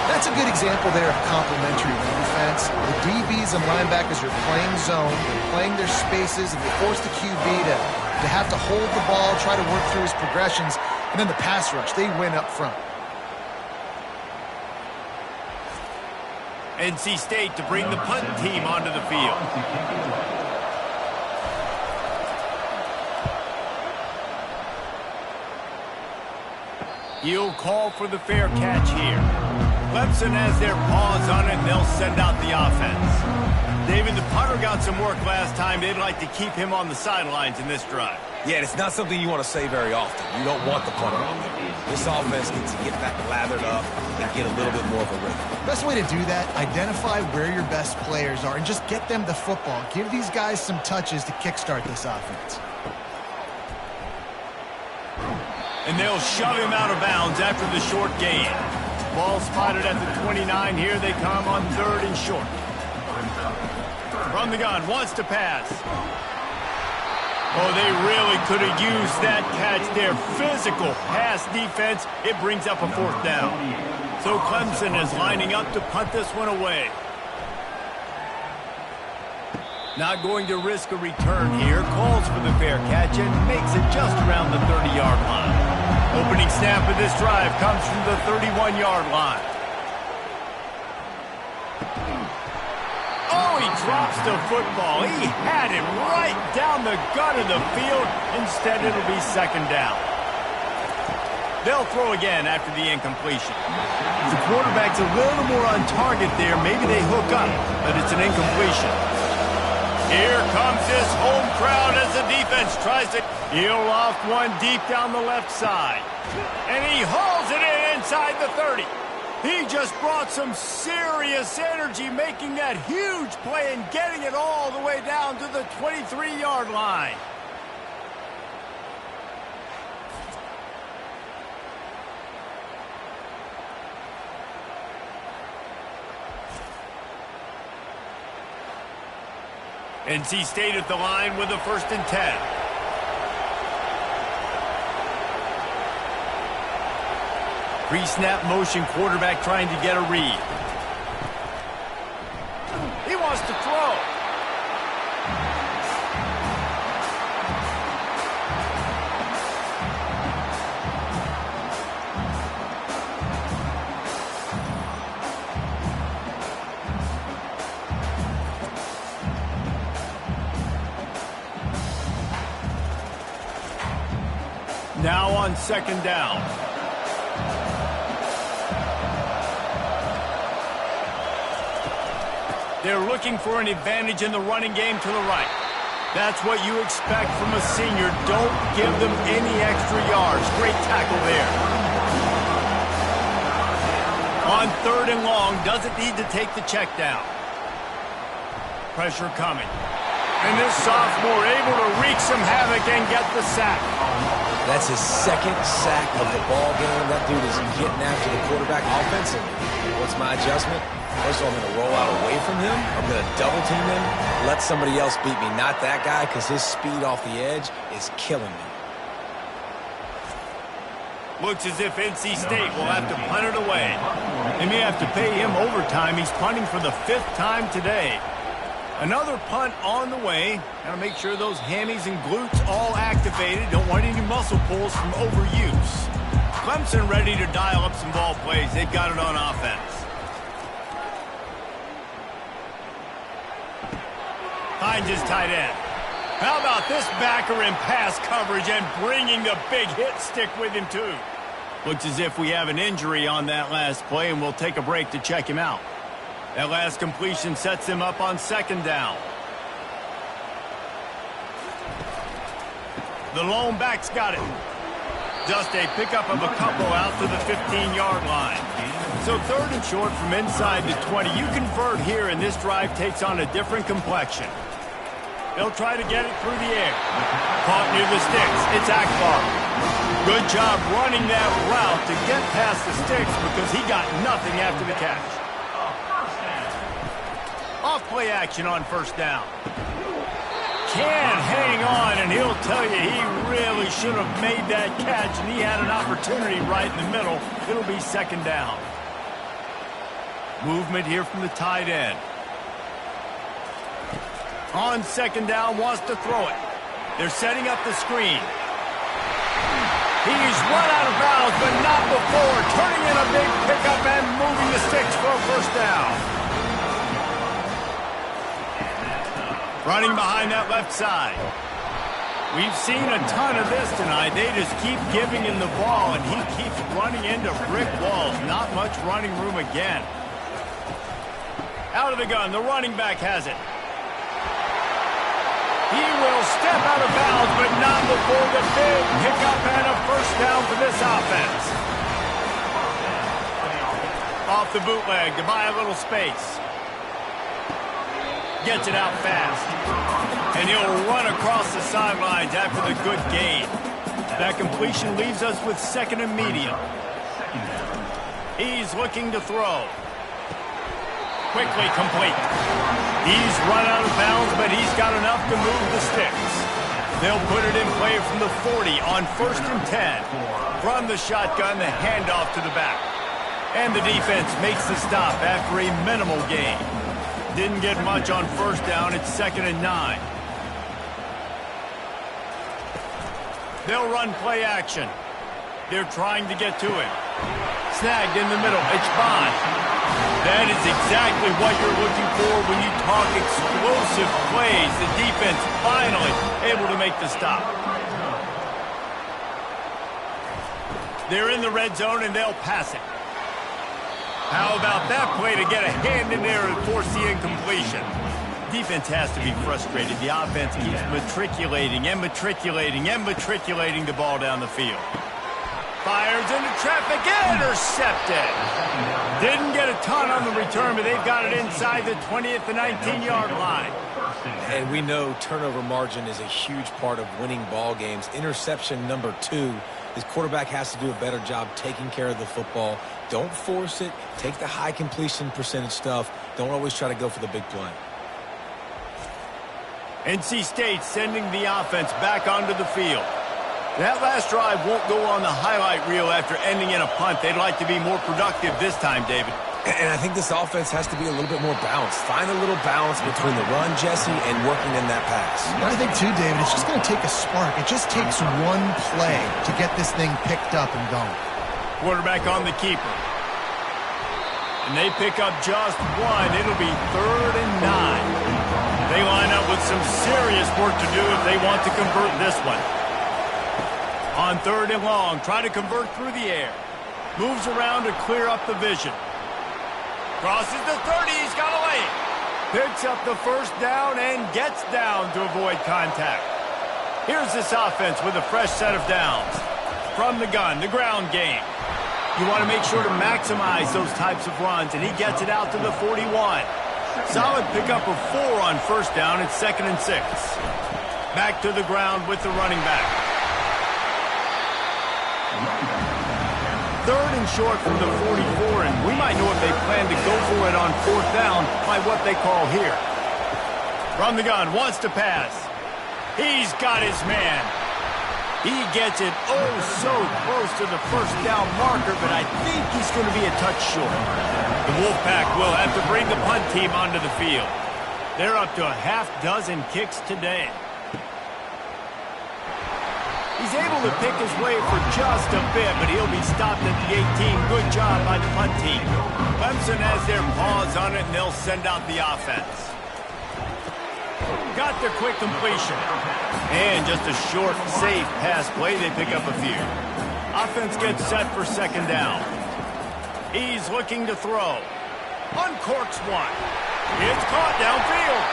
That's a good example there of complementary defense. The DBs and linebackers are playing zone, they're playing their spaces, and they force the QB to have to hold the ball, try to work through his progressions, and then the pass rush, they win up front. NC State to bring the punt team onto the field. He'll call for the fair catch here. Clemson has their paws on it, and they'll send out the offense. David, the punter got some work last time. They'd like to keep him on the sidelines in this drive. Yeah, it's not something you want to say very often. You don't want the punter on there. This offense needs to get back lathered up and get a little bit more of a rhythm. Best way to do that, identify where your best players are and just get them the football. Give these guys some touches to kickstart this offense. And they'll shove him out of bounds after the short gain. Ball spotted at the 29. Here they come on 3rd and short. From the gun, wants to pass. Oh, they really could have used that catch there. Physical pass defense. It brings up a 4th down. So Clemson is lining up to punt this one away. Not going to risk a return here. Calls for the fair catch and makes it just around the 30-yard line. Opening snap of this drive comes from the 31-yard line. Oh, he drops the football. He had it right down the gut of the field. Instead, it'll be 2nd down. They'll throw again after the incompletion. The quarterback's a little more on target there. Maybe they hook up, but it's an incompletion. Here comes this home crowd as the defense tries to heel off one deep down the left side. And he hauls it in inside the 30. He just brought some serious energy making that huge play and getting it all the way down to the 23-yard line. NC State at the line with a 1st and 10. Pre-snap motion, quarterback trying to get a read. He wants to throw. Now on 2nd down. They're looking for an advantage in the running game to the right. That's what you expect from a senior. Don't give them any extra yards. Great tackle there. On 3rd and long, doesn't need to take the check down. Pressure coming. And this sophomore able to wreak some havoc and get the sack. That's his 2nd sack of the ball game. That dude is getting after the quarterback offensively. What's my adjustment? First of all, I'm going to roll out away from him. I'm going to double team him. Let somebody else beat me, not that guy, because his speed off the edge is killing me. Looks as if NC State will have to punt it away. They may have to pay him overtime. He's punting for the 5th time today. Another punt on the way. Got to make sure those hammies and glutes all activated. Don't want any muscle pulls from overuse. Clemson ready to dial up some ball plays. They've got it on offense. Finds his tight end. How about this backer in pass coverage and bringing the big hit stick with him too? Looks as if we have an injury on that last play, and we'll take a break to check him out. That last completion sets him up on 2nd down. The lone back's got it. Just a pickup of a couple out to the 15-yard line. So 3rd and short from inside the 20. You convert here, and this drive takes on a different complexion. They'll try to get it through the air. Caught near the sticks. It's Akbar. Good job running that route to get past the sticks because he got nothing after the catch. Off play action on 1st down. Can hang on, and he'll tell you he really should have made that catch, and he had an opportunity right in the middle. It'll be 2nd down. Movement here from the tight end. On 2nd down, wants to throw it. They're setting up the screen. He's run out of bounds, but not before. Turning in a big pickup and moving the sticks for a 1st down. Running behind that left side. We've seen a ton of this tonight. They just keep giving him the ball, and he keeps running into brick walls. Not much running room again. Out of the gun, the running back has it. He will step out of bounds, but not before the big pickup and a 1st down for this offense. Off the bootleg to buy a little space. Gets it out fast. And he'll run across the sidelines after the good gain. That completion leaves us with 2nd and medium. He's looking to throw. Quickly complete. He's run out of bounds, but he's got enough to move the sticks. They'll put it in play from the 40 on 1st and 10. From the shotgun, the handoff to the back. And the defense makes the stop after a minimal gain. Didn't get much on 1st down. It's 2nd and 9. They'll run play action. They're trying to get to it. Snagged in the middle. It's Bond. That is exactly what you're looking for when you talk explosive plays. The defense finally able to make the stop. They're in the red zone, and they'll pass it. How about that play to get a hand in there and force the incompletion? Defense has to be frustrated. The offense keeps matriculating and matriculating and matriculating the ball down the field. Fires into traffic, intercepted. Didn't get a ton on the return, but they've got it inside the 20 at the 19-yard line. And we know turnover margin is a huge part of winning ball games. Interception number 2. His quarterback has to do a better job taking care of the football. Don't force it. Take the high completion percentage stuff. Don't always try to go for the big play. NC State sending the offense back onto the field. That last drive won't go on the highlight reel after ending in a punt. They'd like to be more productive this time, David. And I think this offense has to be a little bit more balanced. Find a little balance between the run, Jesse, and working in that pass. And I think, too, David, it's just going to take a spark. It just takes one play to get this thing picked up and going. Quarterback on the keeper. And they pick up just one. It'll be 3rd and 9. They line up with some serious work to do if they want to convert this one. On 3rd and long, try to convert through the air. Moves around to clear up the vision. Crosses the 30, he's got a lane. Picks up the first down and gets down to avoid contact. Here's this offense with a fresh set of downs. From the gun, the ground game. You want to make sure to maximize those types of runs, and he gets it out to the 41. Solid pickup of 4 on first down. It's 2nd and 6. Back to the ground with the running back. 3rd and short from the 44, and we might know if they plan to go for it on 4th down by what they call here. From the gun, wants to pass. He's got his man. He gets it so close to the first down marker, but I think he's going to be a touch short. The Wolfpack will have to bring the punt team onto the field. They're up to a half-dozen kicks today. He's able to pick his way for just a bit, but he'll be stopped at the 18. Good job by the punt team. Clemson has their paws on it, and they'll send out the offense. Got the quick completion. And just a short, safe pass play. They pick up a few. Offense gets set for 2nd down. He's looking to throw. Uncorks one. It's caught downfield.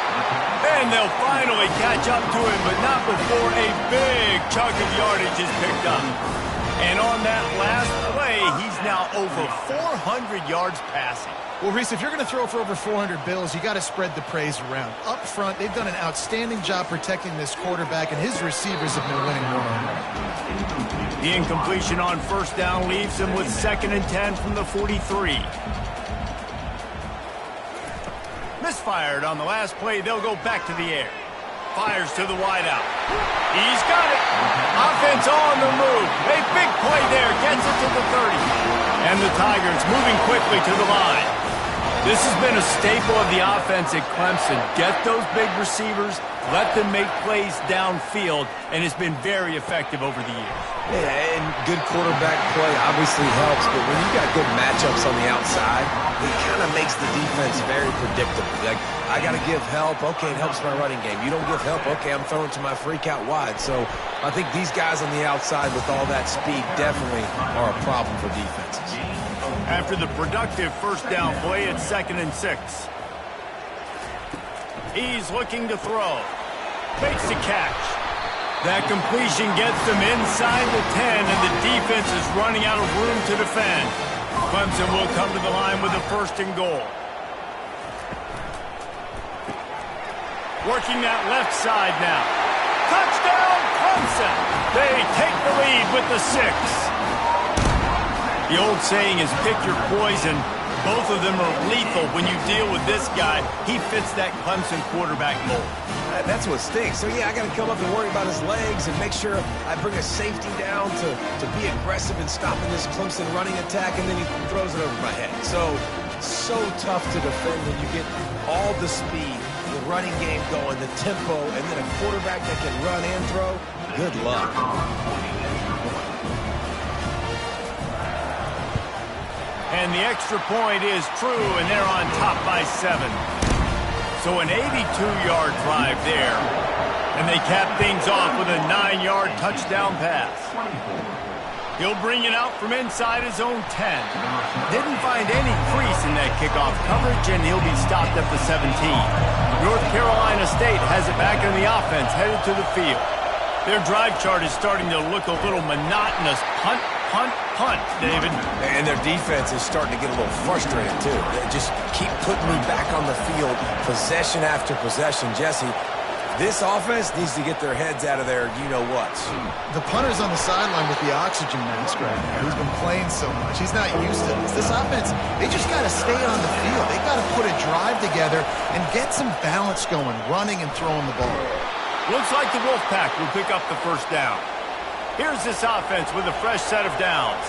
And they'll finally catch up to him, but not before a big chunk of yardage is picked up. And on that last play, he's now over 400 yards passing. Well, Reese, if you're going to throw for over 400 bills, you got to spread the praise around. Up front, they've done an outstanding job protecting this quarterback, and his receivers have been winning one-on-one. The incompletion on first down leaves him with 2nd and 10 from the 43. Misfired on the last play. They'll go back to the air. Fires to the wideout. He's got it. Offense on the move. A big play there. Gets it to the 30. And the Tigers moving quickly to the line. This has been a staple of the offense at Clemson. Get those big receivers, let them make plays downfield, and it's been very effective over the years. Yeah, and good quarterback play obviously helps, but when you got good matchups on the outside, it kind of makes the defense very predictable. Like, I got to give help. Okay, it helps my running game. You don't give help. Okay, I'm throwing to my freak out wide. So I think these guys on the outside with all that speed definitely are a problem for defenses. After the productive first down play, it's 2nd and 6. He's looking to throw. Makes the catch. That completion gets them inside the 10, and the defense is running out of room to defend. Clemson will come to the line with a 1st and goal. Working that left side now. Touchdown, Clemson! They take the lead with the 6. The old saying is pick your poison. Both of them are lethal when you deal with this guy. He fits that Clemson quarterback mold. That's what stinks. So, yeah, I got to come up and worry about his legs and make sure I bring a safety down to be aggressive in stopping this Clemson running attack, and then he throws it over my head. So tough to defend when you get all the speed, the running game going, the tempo, and then a quarterback that can run and throw. Good luck. And the extra point is true, and they're on top by 7. So an 82-yard drive there. And they cap things off with a 9-yard touchdown pass. He'll bring it out from inside his own 10. Didn't find any crease in that kickoff coverage, and he'll be stopped at the 17. North Carolina State has it back in the offense, headed to the field. Their drive chart is starting to look a little monotonous. Punt, punt, punt, David. And their defense is starting to get a little frustrated, too. They just keep putting me back on the field, possession after possession. Jesse, this offense needs to get their heads out of their you-know-what. The punter's on the sideline with the oxygen mask right now. He's been playing so much. He's not used to this. This offense, they just got to stay on the field. They got to put a drive together and get some balance going, running and throwing the ball. Looks like the Wolfpack will pick up the first down. Here's this offense with a fresh set of downs.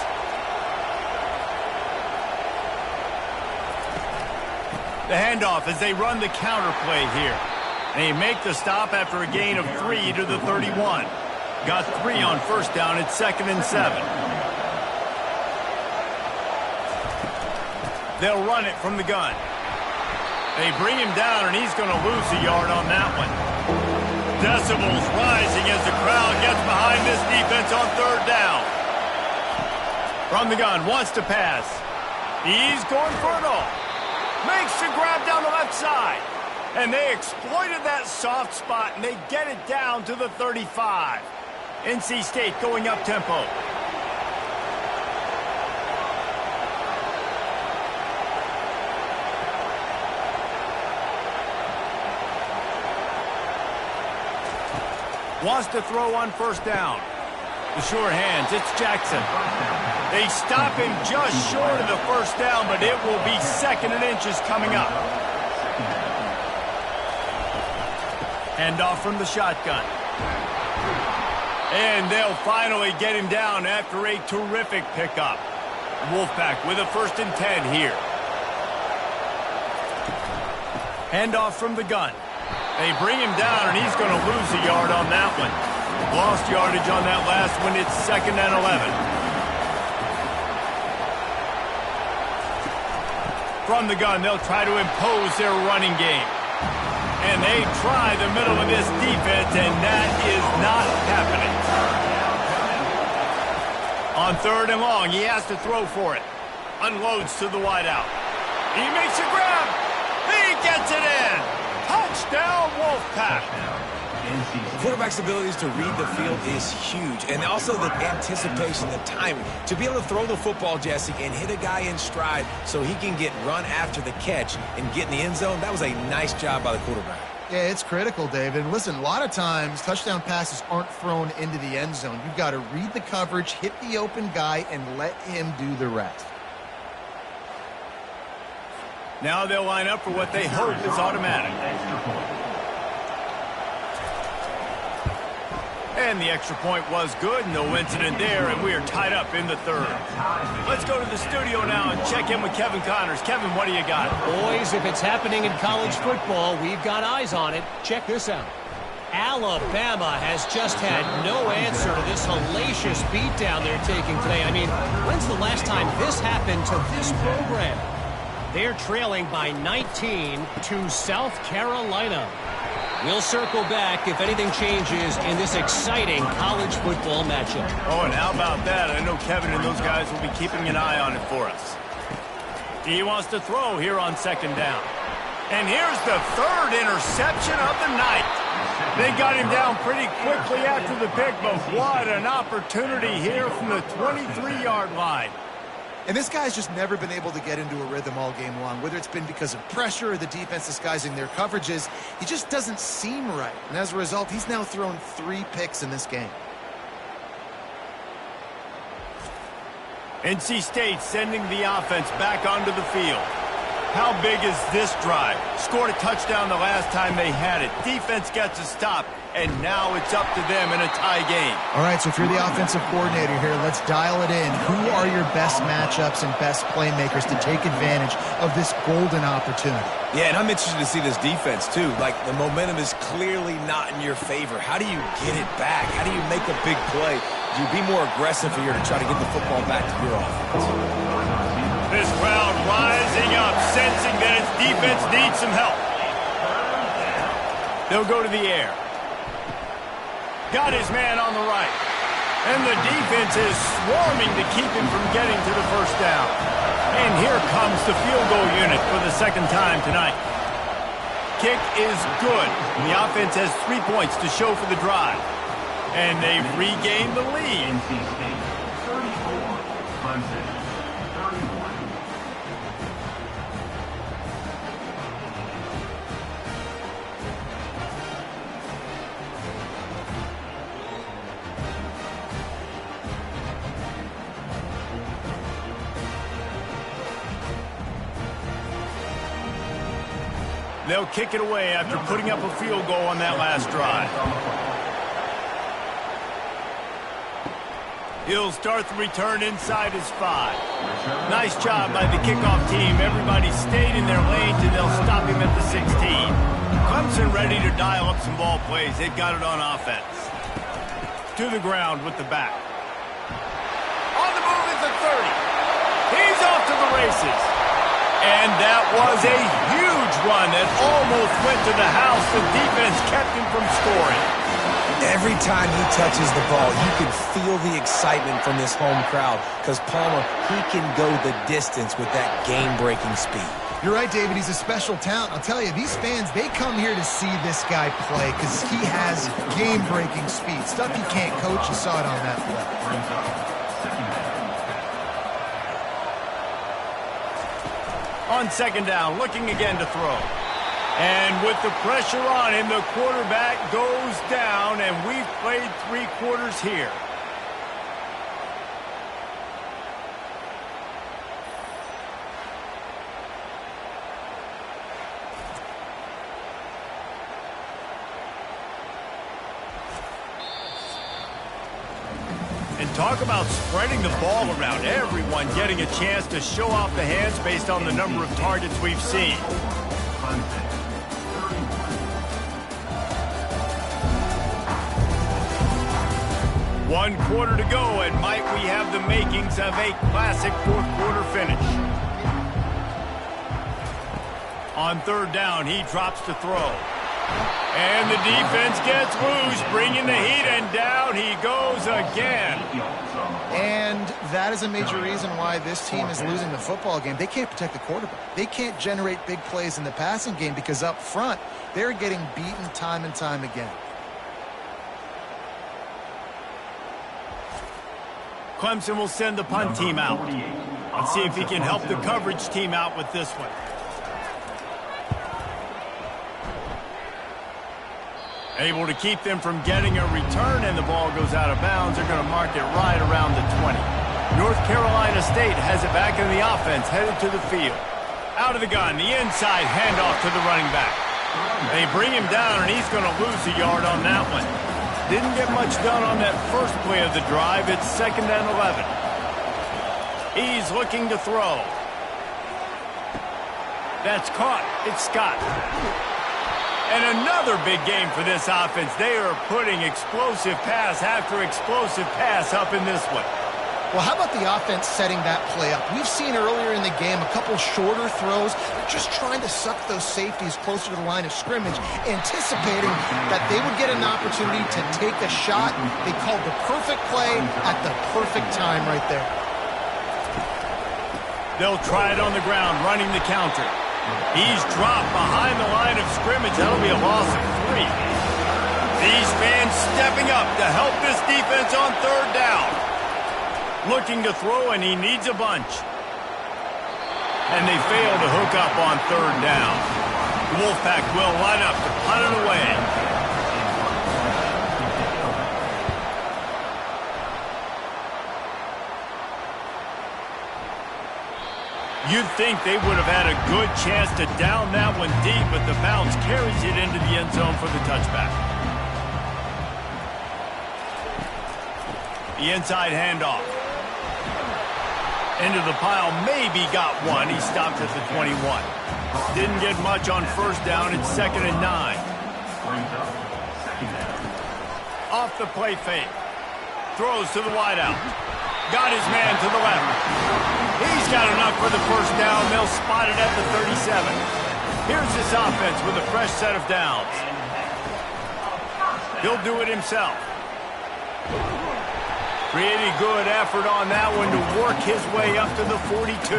The handoff as they run the counter play here. They make the stop after a gain of 3 to the 31. Got 3 on first down at 2nd and 7. They'll run it from the gun. They bring him down, and he's going to lose a yard on that one. Decibels rising as the crowd gets behind this defense on 3rd down. From the gun, wants to pass. He's going for it all. Makes the grab down the left side. And they exploited that soft spot, and they get it down to the 35. NC State going up tempo. Wants to throw on first down. The sure hands, it's Jackson. They stop him just short of the first down, but it will be 2nd and inches coming up. Handoff from the shotgun. And they'll finally get him down after a terrific pickup. Wolfpack with a 1st and 10 here. Handoff from the gun. They bring him down, and he's going to lose a yard on that one. Lost yardage on that last one. It's 2nd and 11. From the gun, they'll try to impose their running game. And they try the middle of this defense, and that is not happening. On 3rd and long, he has to throw for it. Unloads to the wideout. He makes a grab. He gets it in. Touchdown, Wolfpack. The quarterback's abilities to read the field is huge, and also the anticipation, the timing. To be able to throw the football, Jesse, and hit a guy in stride so he can get run after the catch and get in the end zone, that was a nice job by the quarterback. Yeah, it's critical, David. Listen, a lot of times touchdown passes aren't thrown into the end zone. You've got to read the coverage, hit the open guy, and let him do the rest. Now they'll line up for what they hope is automatic. And the extra point was good. No incident there, and we are tied up in the 3rd. Let's go to the studio now and check in with Kevin Connors. Kevin, what do you got? Boys, if it's happening in college football, we've got eyes on it. Check this out. Alabama has just had no answer to this hellacious beatdown they're taking today. I mean, when's the last time this happened to this program? They're trailing by 19 to South Carolina. We'll circle back if anything changes in this exciting college football matchup. Oh, and how about that? I know Kevin and those guys will be keeping an eye on it for us. He wants to throw here on 2nd down. And here's the 3rd interception of the night. They got him down pretty quickly after the pick, but what an opportunity here from the 23-yard line. And this guy's just never been able to get into a rhythm all game long, whether it's been because of pressure or the defense disguising their coverages. He just doesn't seem right. And as a result, he's now thrown 3 picks in this game. NC State sending the offense back onto the field. How big is this drive? Scored a touchdown the last time they had it. Defense gets a stop, and now it's up to them in a tie game. All right, so if you're the offensive coordinator here, let's dial it in. Who are your best matchups and best playmakers to take advantage of this golden opportunity? Yeah, and I'm interested to see this defense, too. Like, the momentum is clearly not in your favor. How do you get it back? How do you make a big play? Do you be more aggressive here to try to get the football back to your offense? This crowd rising up, sensing that its defense needs some help. They'll go to the air. Got his man on the right. And the defense is swarming to keep him from getting to the first down. And here comes the field goal unit for the 2nd time tonight. Kick is good. The offense has 3 points to show for the drive. And they've regained the lead. NC State 34, Clemson 31. They'll kick it away after putting up a field goal on that last drive. He'll start the return inside his 5. Nice job by the kickoff team. Everybody stayed in their lanes, and they'll stop him at the 16. Clemson ready to dial up some ball plays. They've got it on offense. To the ground with the back. On the move at the 30. He's off to the races. And that was a huge run that almost went to the house. The defense kept him from scoring. Every time he touches the ball, you can feel the excitement from this home crowd because Palmer, he can go the distance with that game-breaking speed. You're right, David. He's a special talent. I'll tell you, these fans, they come here to see this guy play because he has game-breaking speed. Stuff you can't coach. You saw it on that play. On second down, looking again to throw. And with the pressure on him, the quarterback goes down, and we've played 3 quarters here. And talk about spreading the ball around. Everyone getting a chance to show off the hands based on the number of targets we've seen. One quarter to go, and might we have the makings of a classic fourth quarter finish. On third down, he drops to throw. And the defense gets loose, bringing the heat, and down he goes again. And that is a major reason why this team is losing the football game. They can't protect the quarterback. They can't generate big plays in the passing game because up front, they're getting beaten time and time again. Clemson will send the punt team out. Let's see if he can help the coverage team out with this one. Able to keep them from getting a return, and the ball goes out of bounds. They're going to mark it right around the 20. North Carolina State has it back in the offense, headed to the field. Out of the gun, the inside handoff to the running back. They bring him down, and he's going to lose a yard on that one. Didn't get much done on that first play of the drive. It's 2nd and 11. He's looking to throw. That's caught. It's Scott. And another big game for this offense. They are putting explosive pass after explosive pass up in this one. Well, how about the offense setting that play up? We've seen earlier in the game a couple shorter throws. They're just trying to suck those safeties closer to the line of scrimmage, anticipating that they would get an opportunity to take a shot. They called the perfect play at the perfect time right there. They'll try it on the ground, running the counter. He's dropped behind the line of scrimmage. That'll be a loss of 3. These fans stepping up to help this defense on third down. Looking to throw, and he needs a bunch. And they fail to hook up on third down. The Wolfpack will line up to punt it away. You'd think they would have had a good chance to down that one deep, but the bounce carries it into the end zone for the touchback. The inside handoff. Into the pile, maybe got one. He stopped at the 21. Didn't get much on first down. It's 2nd and 9. Off the play fake. Throws to the wideout. Got his man to the left. He's got enough for the first down. They'll spot it at the 37. Here's this offense with a fresh set of downs. He'll do it himself. Pretty good effort on that one to work his way up to the 42.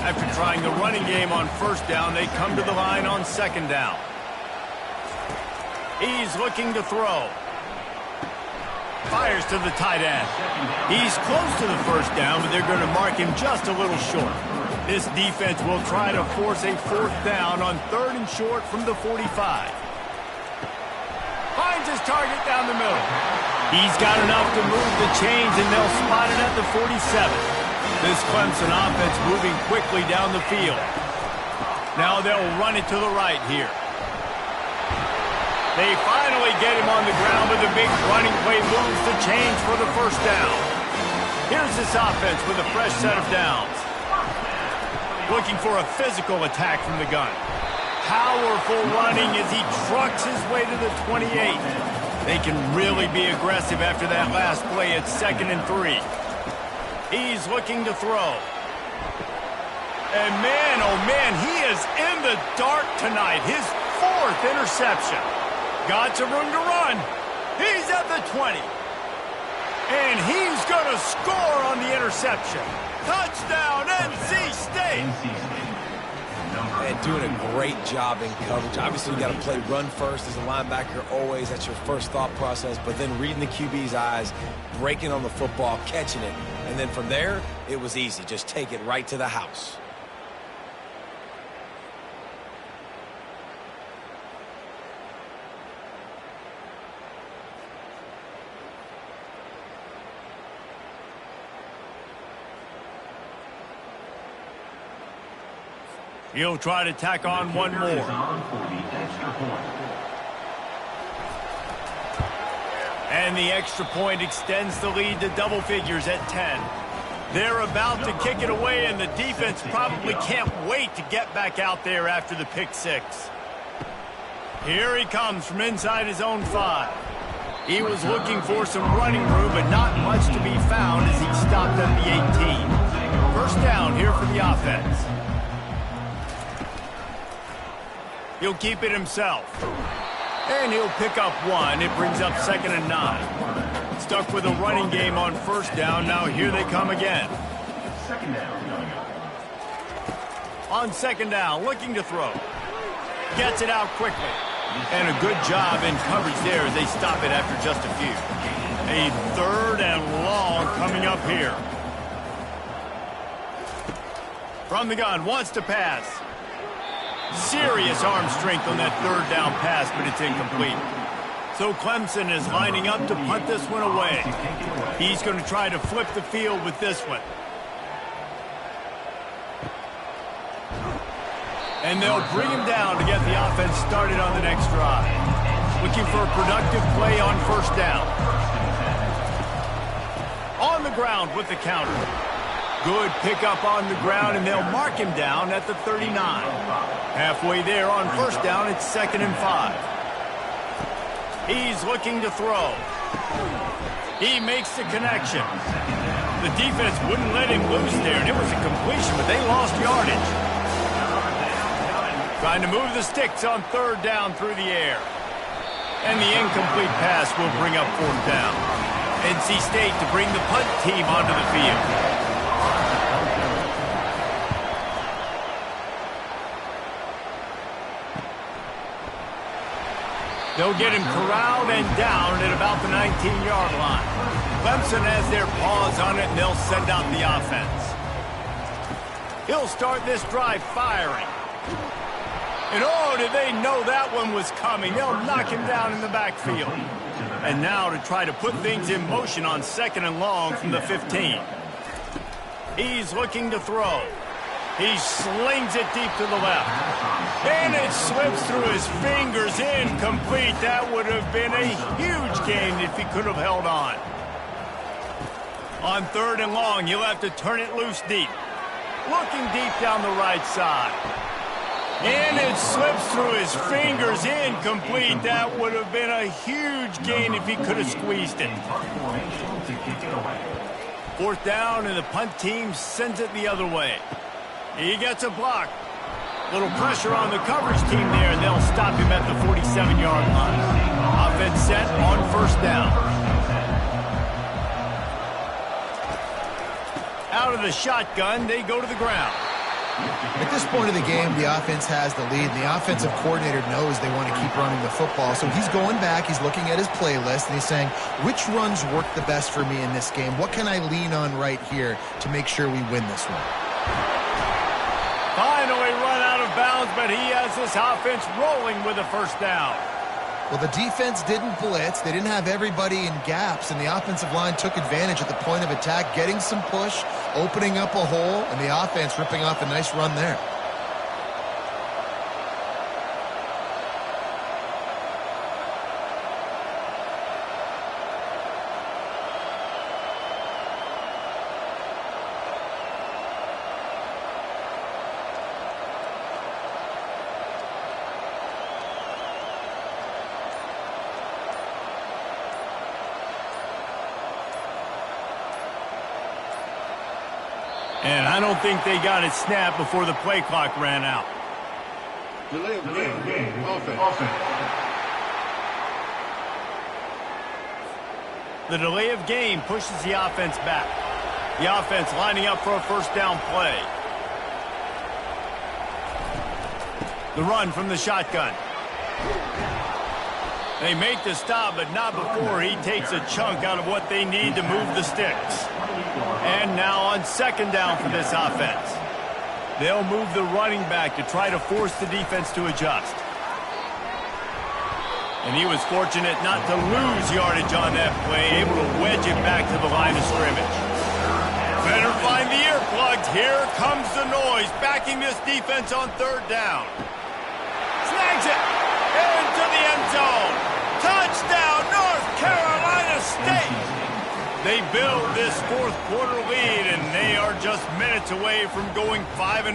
After trying the running game on first down, they come to the line on second down. He's looking to throw. Fires to the tight end. He's close to the first down, but they're going to mark him just a little short. This defense will try to force a fourth down on 3rd and short from the 45. Finds his target down the middle. He's got enough to move the chains, and they'll spot it at the 47. This Clemson offense moving quickly down the field. Now they'll run it to the right here. They finally get him on the ground with a big running play, moves the chains for the first down. Here's this offense with a fresh set of downs. Looking for a physical attack from the gun. Powerful running as he trucks his way to the 28. They can really be aggressive after that last play. It's 2nd and 3. He's looking to throw. And man, oh man, he is in the dark tonight. His 4th interception. Got some room to run. He's at the 20. And he's going to score on the interception. Touchdown, NC State. And doing a great job in coverage. Obviously, you got to play run first as a linebacker always. That's your first thought process. But then reading the QB's eyes, breaking on the football, catching it. And then from there, it was easy. Just take it right to the house. He'll try to tack on one more. And the extra point extends the lead to double figures at 10. They're about to kick it away, and the defense probably can't wait to get back out there after the pick six. Here he comes from inside his own 5. He was looking for some running room, but not much to be found as he stopped at the 18. First down here for the offense. He'll keep it himself. And he'll pick up 1. It brings up 2nd and 9. Stuck with a running game on first down. Now here they come again. On 2nd down, looking to throw. Gets it out quickly. And a good job in coverage there as they stop it after just a few. A 3rd and long coming up here. From the gun, wants to pass. Serious arm strength on that 3rd down pass, but it's incomplete. So Clemson is lining up to punt this one away. He's going to try to flip the field with this one. And they'll bring him down to get the offense started on the next drive. Looking for a productive play on first down. On the ground with the counter. Good pickup on the ground, and they'll mark him down at the 39. Halfway there on first down, it's 2nd and 5. He's looking to throw. He makes the connection. The defense wouldn't let him loose there, and it was a completion, but they lost yardage. Trying to move the sticks on 3rd down through the air. And the incomplete pass will bring up 4th down. NC State to bring the punt team onto the field. They'll get him corralled and down at about the 19-yard line. Clemson has their paws on it, and they'll send out the offense. He'll start this drive firing. And oh, did they know that one was coming? They'll knock him down in the backfield. And now to try to put things in motion on 2nd and long from the 15. He's looking to throw. He slings it deep to the left. And it slips through his fingers, incomplete. That would have been a huge gain if he could have held on. On 3rd and long, he'll have to turn it loose deep. Looking deep down the right side. And it slips through his fingers, incomplete. That would have been a huge gain if he could have squeezed it. 4th down, and the punt team sends it the other way. He gets a block. Little pressure on the coverage team there, and they'll stop him at the 47-yard line. Offense set on first down. Out of the shotgun, they go to the ground. At this point of the game, the offense has the lead, and the offensive coordinator knows they want to keep running the football. So he's going back, he's looking at his playlist, and he's saying, which runs work the best for me in this game? What can I lean on right here to make sure we win this one? Finally run out of bounds, but he has this offense rolling with a first down. Well, the defense didn't blitz. They didn't have everybody in gaps, and the offensive line took advantage at the point of attack, getting some push, opening up a hole, and the offense ripping off a nice run there. And I don't think they got it snapped before the play clock ran out. Delay of game. Offense. The delay of game pushes the offense back. The offense lining up for a first down play. The run from the shotgun. They make the stop, but not before he takes a chunk out of what they need to move the sticks. And now on second down for this offense. They'll move the running back to try to force the defense to adjust. And he was fortunate not to lose yardage on that play, able to wedge it back to the line of scrimmage. Better find the earplugs. Here comes the noise, backing this defense on third down. Snags it into the end zone. Touchdown, North Carolina State! They build this fourth quarter lead, and they are just minutes away from going 5-0.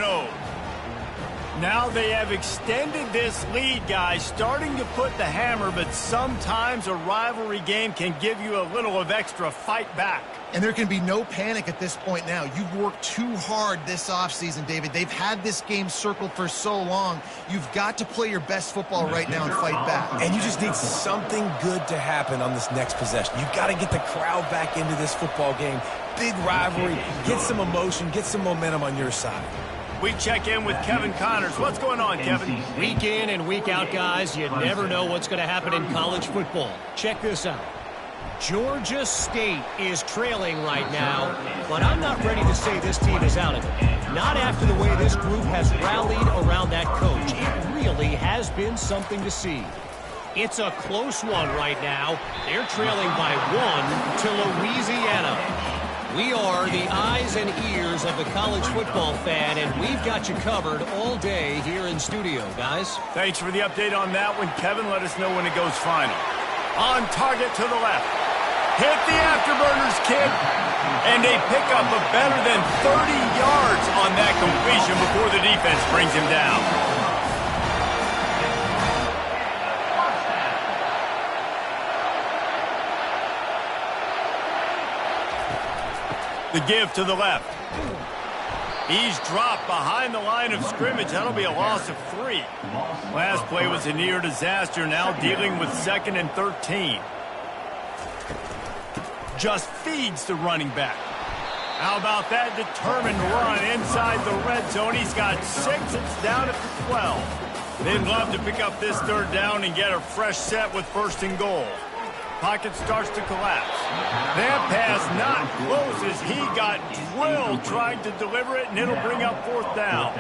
Now they have extended this lead, guys, starting to put the hammer, but sometimes a rivalry game can give you a little of extra fight back. And there can be no panic at this point now. You've worked too hard this offseason, David. They've had this game circled for so long. You've got to play your best football right now and fight back. And you just need something good to happen on this next possession. You've got to get the crowd back into this football game. Big rivalry. Get some emotion. Get some momentum on your side. We check in with Kevin Connors. What's going on, Kevin? Week in and week out, guys, you never know what's going to happen in college football. Check this out. Georgia State is trailing right now, but I'm not ready to say this team is out of it. Not after the way this group has rallied around that coach. It really has been something to see. It's a close one right now. They're trailing by 1 to Louisiana. We are the eyes and ears of the college football fan, and we've got you covered all day here in studio, guys. Thanks for the update on that one, Kevin. Let us know when it goes final. On target to the left. Hit the afterburners, kid. And they pick up a better than 30 yards on that completion before the defense brings him down. The give to the left. He's dropped behind the line of scrimmage. That'll be a loss of 3. Last play was a near disaster. Now dealing with 2nd and 13. Just feeds the running back. How about that determined run inside the red zone? He's got 6. It's down at the 12. They'd love to pick up this third down and get a fresh set with 1st and goal. Pocket starts to collapse. That pass not close as he got drilled trying to deliver it, and it'll bring up 4th down.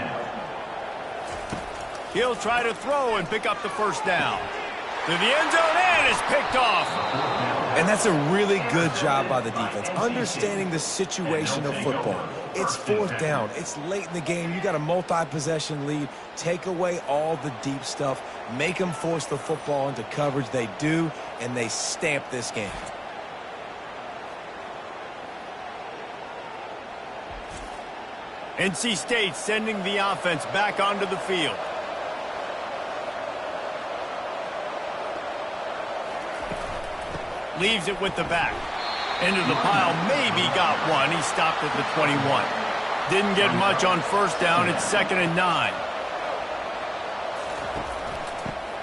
He'll try to throw and pick up the 1st down. To the end zone, and it's picked off. And that's a really good job by the defense, understanding the situation of football. It's 4th down. It's late in the game. You got a multi-possession lead. Take away all the deep stuff. Make them force the football into coverage. They do, and they stamp this game. NC State sending the offense back onto the field. Leaves it with the back. Into the pile, maybe got one. He stopped at the 21. Didn't get much on 1st down. It's 2nd and 9.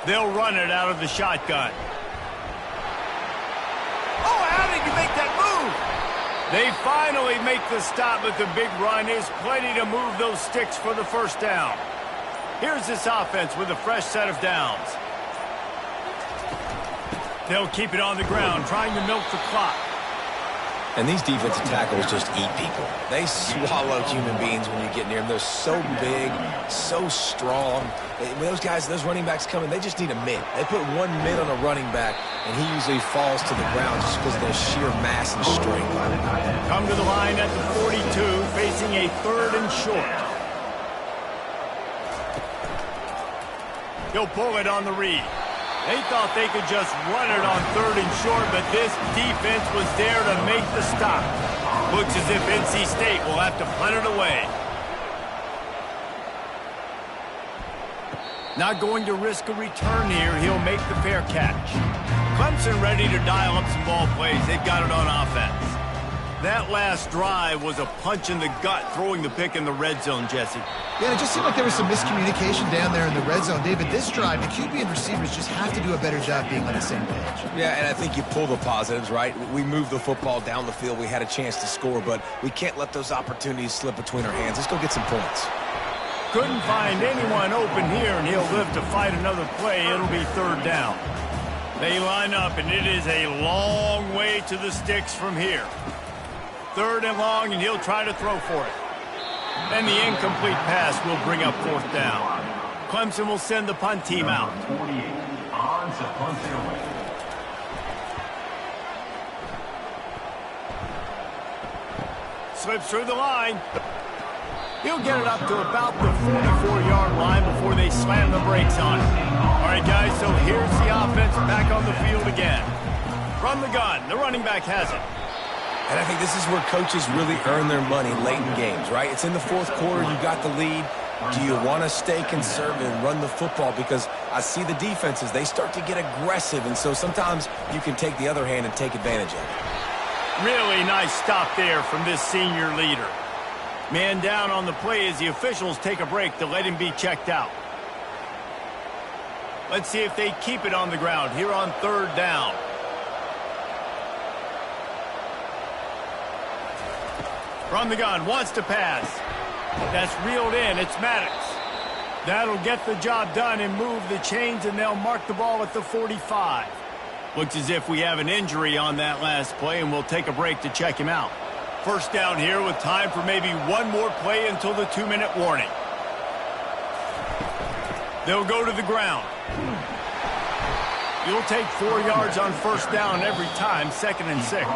They'll run it out of the shotgun. Oh, how did you make that move? They finally make the stop, but the big run is plenty to move those sticks for the 1st down. Here's this offense with a fresh set of downs. They'll keep it on the ground, trying to milk the clock. And these defensive tackles just eat people. They swallow human beings when you get near them. They're so big, so strong. When those guys, those running backs come in, they just need a mid. They put 1 mid on a running back, and he usually falls to the ground just because of their sheer mass and strength. Come to the line at the 42, facing a 3rd and short. He'll pull it on the read. They thought they could just run it on 3rd and short, but this defense was there to make the stop. Looks as if NC State will have to punt it away. Not going to risk a return here. He'll make the fair catch. Clemson ready to dial up some ball plays. They've got it on offense. That last drive was a punch in the gut, throwing the pick in the red zone, Jesse. Yeah, it just seemed like there was some miscommunication down there in the red zone. David, this drive, the QB and receivers just have to do a better job being on the same page. Yeah, and I think you pull the positives, right? We moved the football down the field. We had a chance to score, but we can't let those opportunities slip between our hands. Let's go get some points. Couldn't find anyone open here, and he'll live to fight another play. It'll be third down. They line up, and it is a long way to the sticks from here. Third and long, and he'll try to throw for it. And the incomplete pass will bring up fourth down. Clemson will send the punt team out. 48 on to punt it away. Slips through the line. He'll get it up to about the 44-yard line before they slam the brakes on it. All right, guys, so here's the offense back on the field again. From the gun, the running back has it. And I think this is where coaches really earn their money late in games, right? It's in the fourth quarter. You got the lead. Do you want to stay conservative and run the football? Because I see the defenses, they start to get aggressive, and so sometimes you can take the other hand and take advantage of it. Really nice stop there from this senior leader. Man down on the play as the officials take a break to let him be checked out. Let's see if they keep it on the ground here on third down. From the gun, wants to pass. That's reeled in. It's Maddox. That'll get the job done and move the chains, and they'll mark the ball at the 45. Looks as if we have an injury on that last play, and we'll take a break to check him out. First down here with time for maybe one more play until the 2-minute warning. They'll go to the ground. You'll take 4 yards on first down every time, 2nd and 6.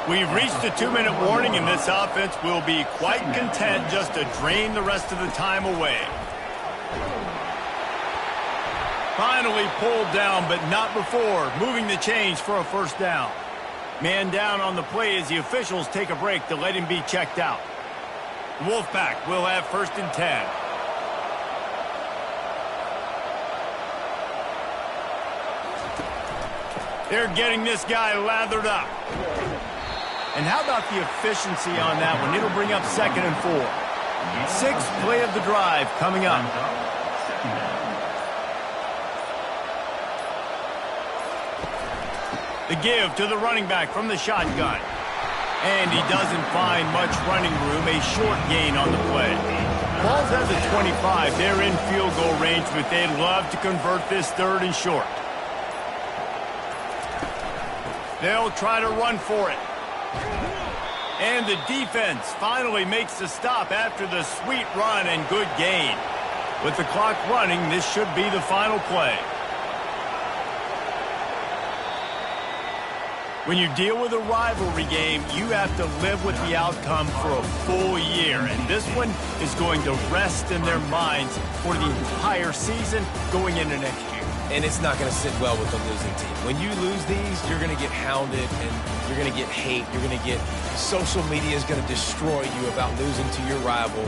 We've reached the 2-minute warning, and this offense will be quite content just to drain the rest of the time away. Finally pulled down, but not before, moving the chains for a first down. Man down on the play as the officials take a break to let him be checked out. Wolfpack will have 1st and 10. They're getting this guy lathered up. And how about the efficiency on that one? It'll bring up 2nd and 4. 6th play of the drive coming up. The give to the running back from the shotgun. And he doesn't find much running room, a short gain on the play. Ball's at the 25. They're in field goal range, but they'd love to convert this 3rd and short. They'll try to run for it. And the defense finally makes the stop after the sweet run and good gain. With the clock running, this should be the final play. When you deal with a rivalry game, you have to live with the outcome for a full year. And this one is going to rest in their minds for the entire season going into next year. And it's not going to sit well with the losing team. When you lose these, you're going to get hounded, and you're going to get hate. You're going to get social media is going to destroy you about losing to your rival.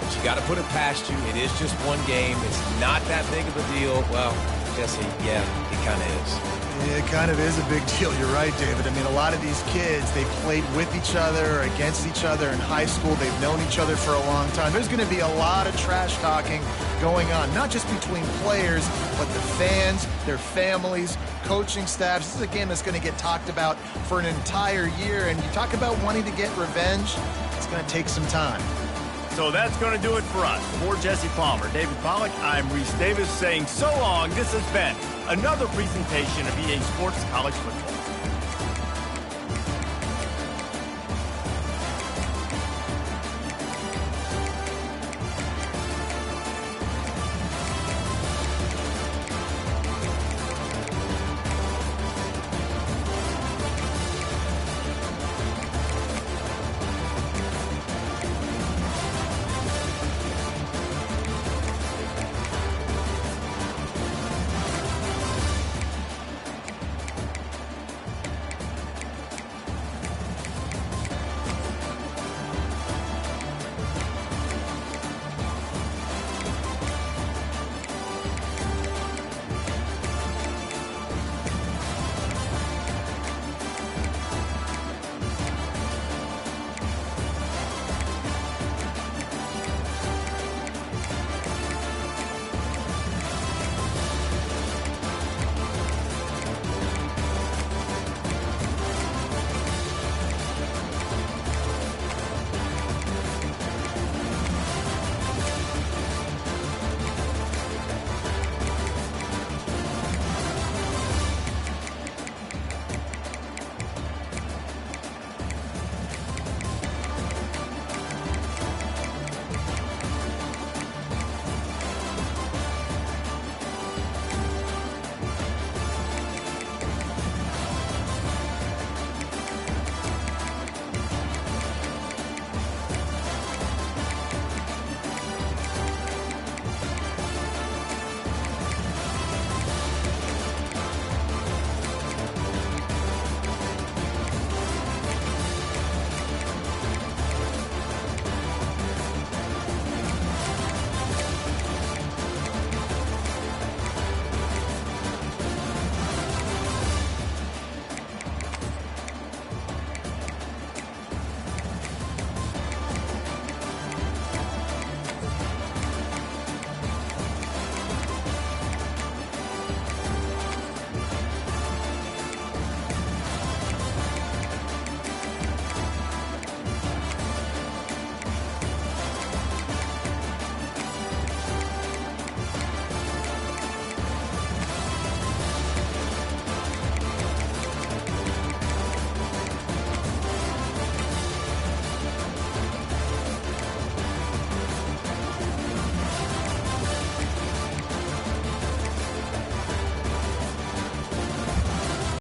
But you got to put it past you. It is just one game. It's not that big of a deal. Well, Jesse, yeah, it kind of is. It kind of is a big deal. You're right, David. I mean, a lot of these kids, they played with each other, against each other in high school. They've known each other for a long time. There's going to be a lot of trash talking going on, not just between players, but the fans, their families, coaching staffs. This is a game that's going to get talked about for an entire year. And you talk about wanting to get revenge, it's going to take some time. So that's going to do it for us. For Jesse Palmer, David Pollack, I'm Reese Davis saying so long. This has been another presentation of EA Sports College Football.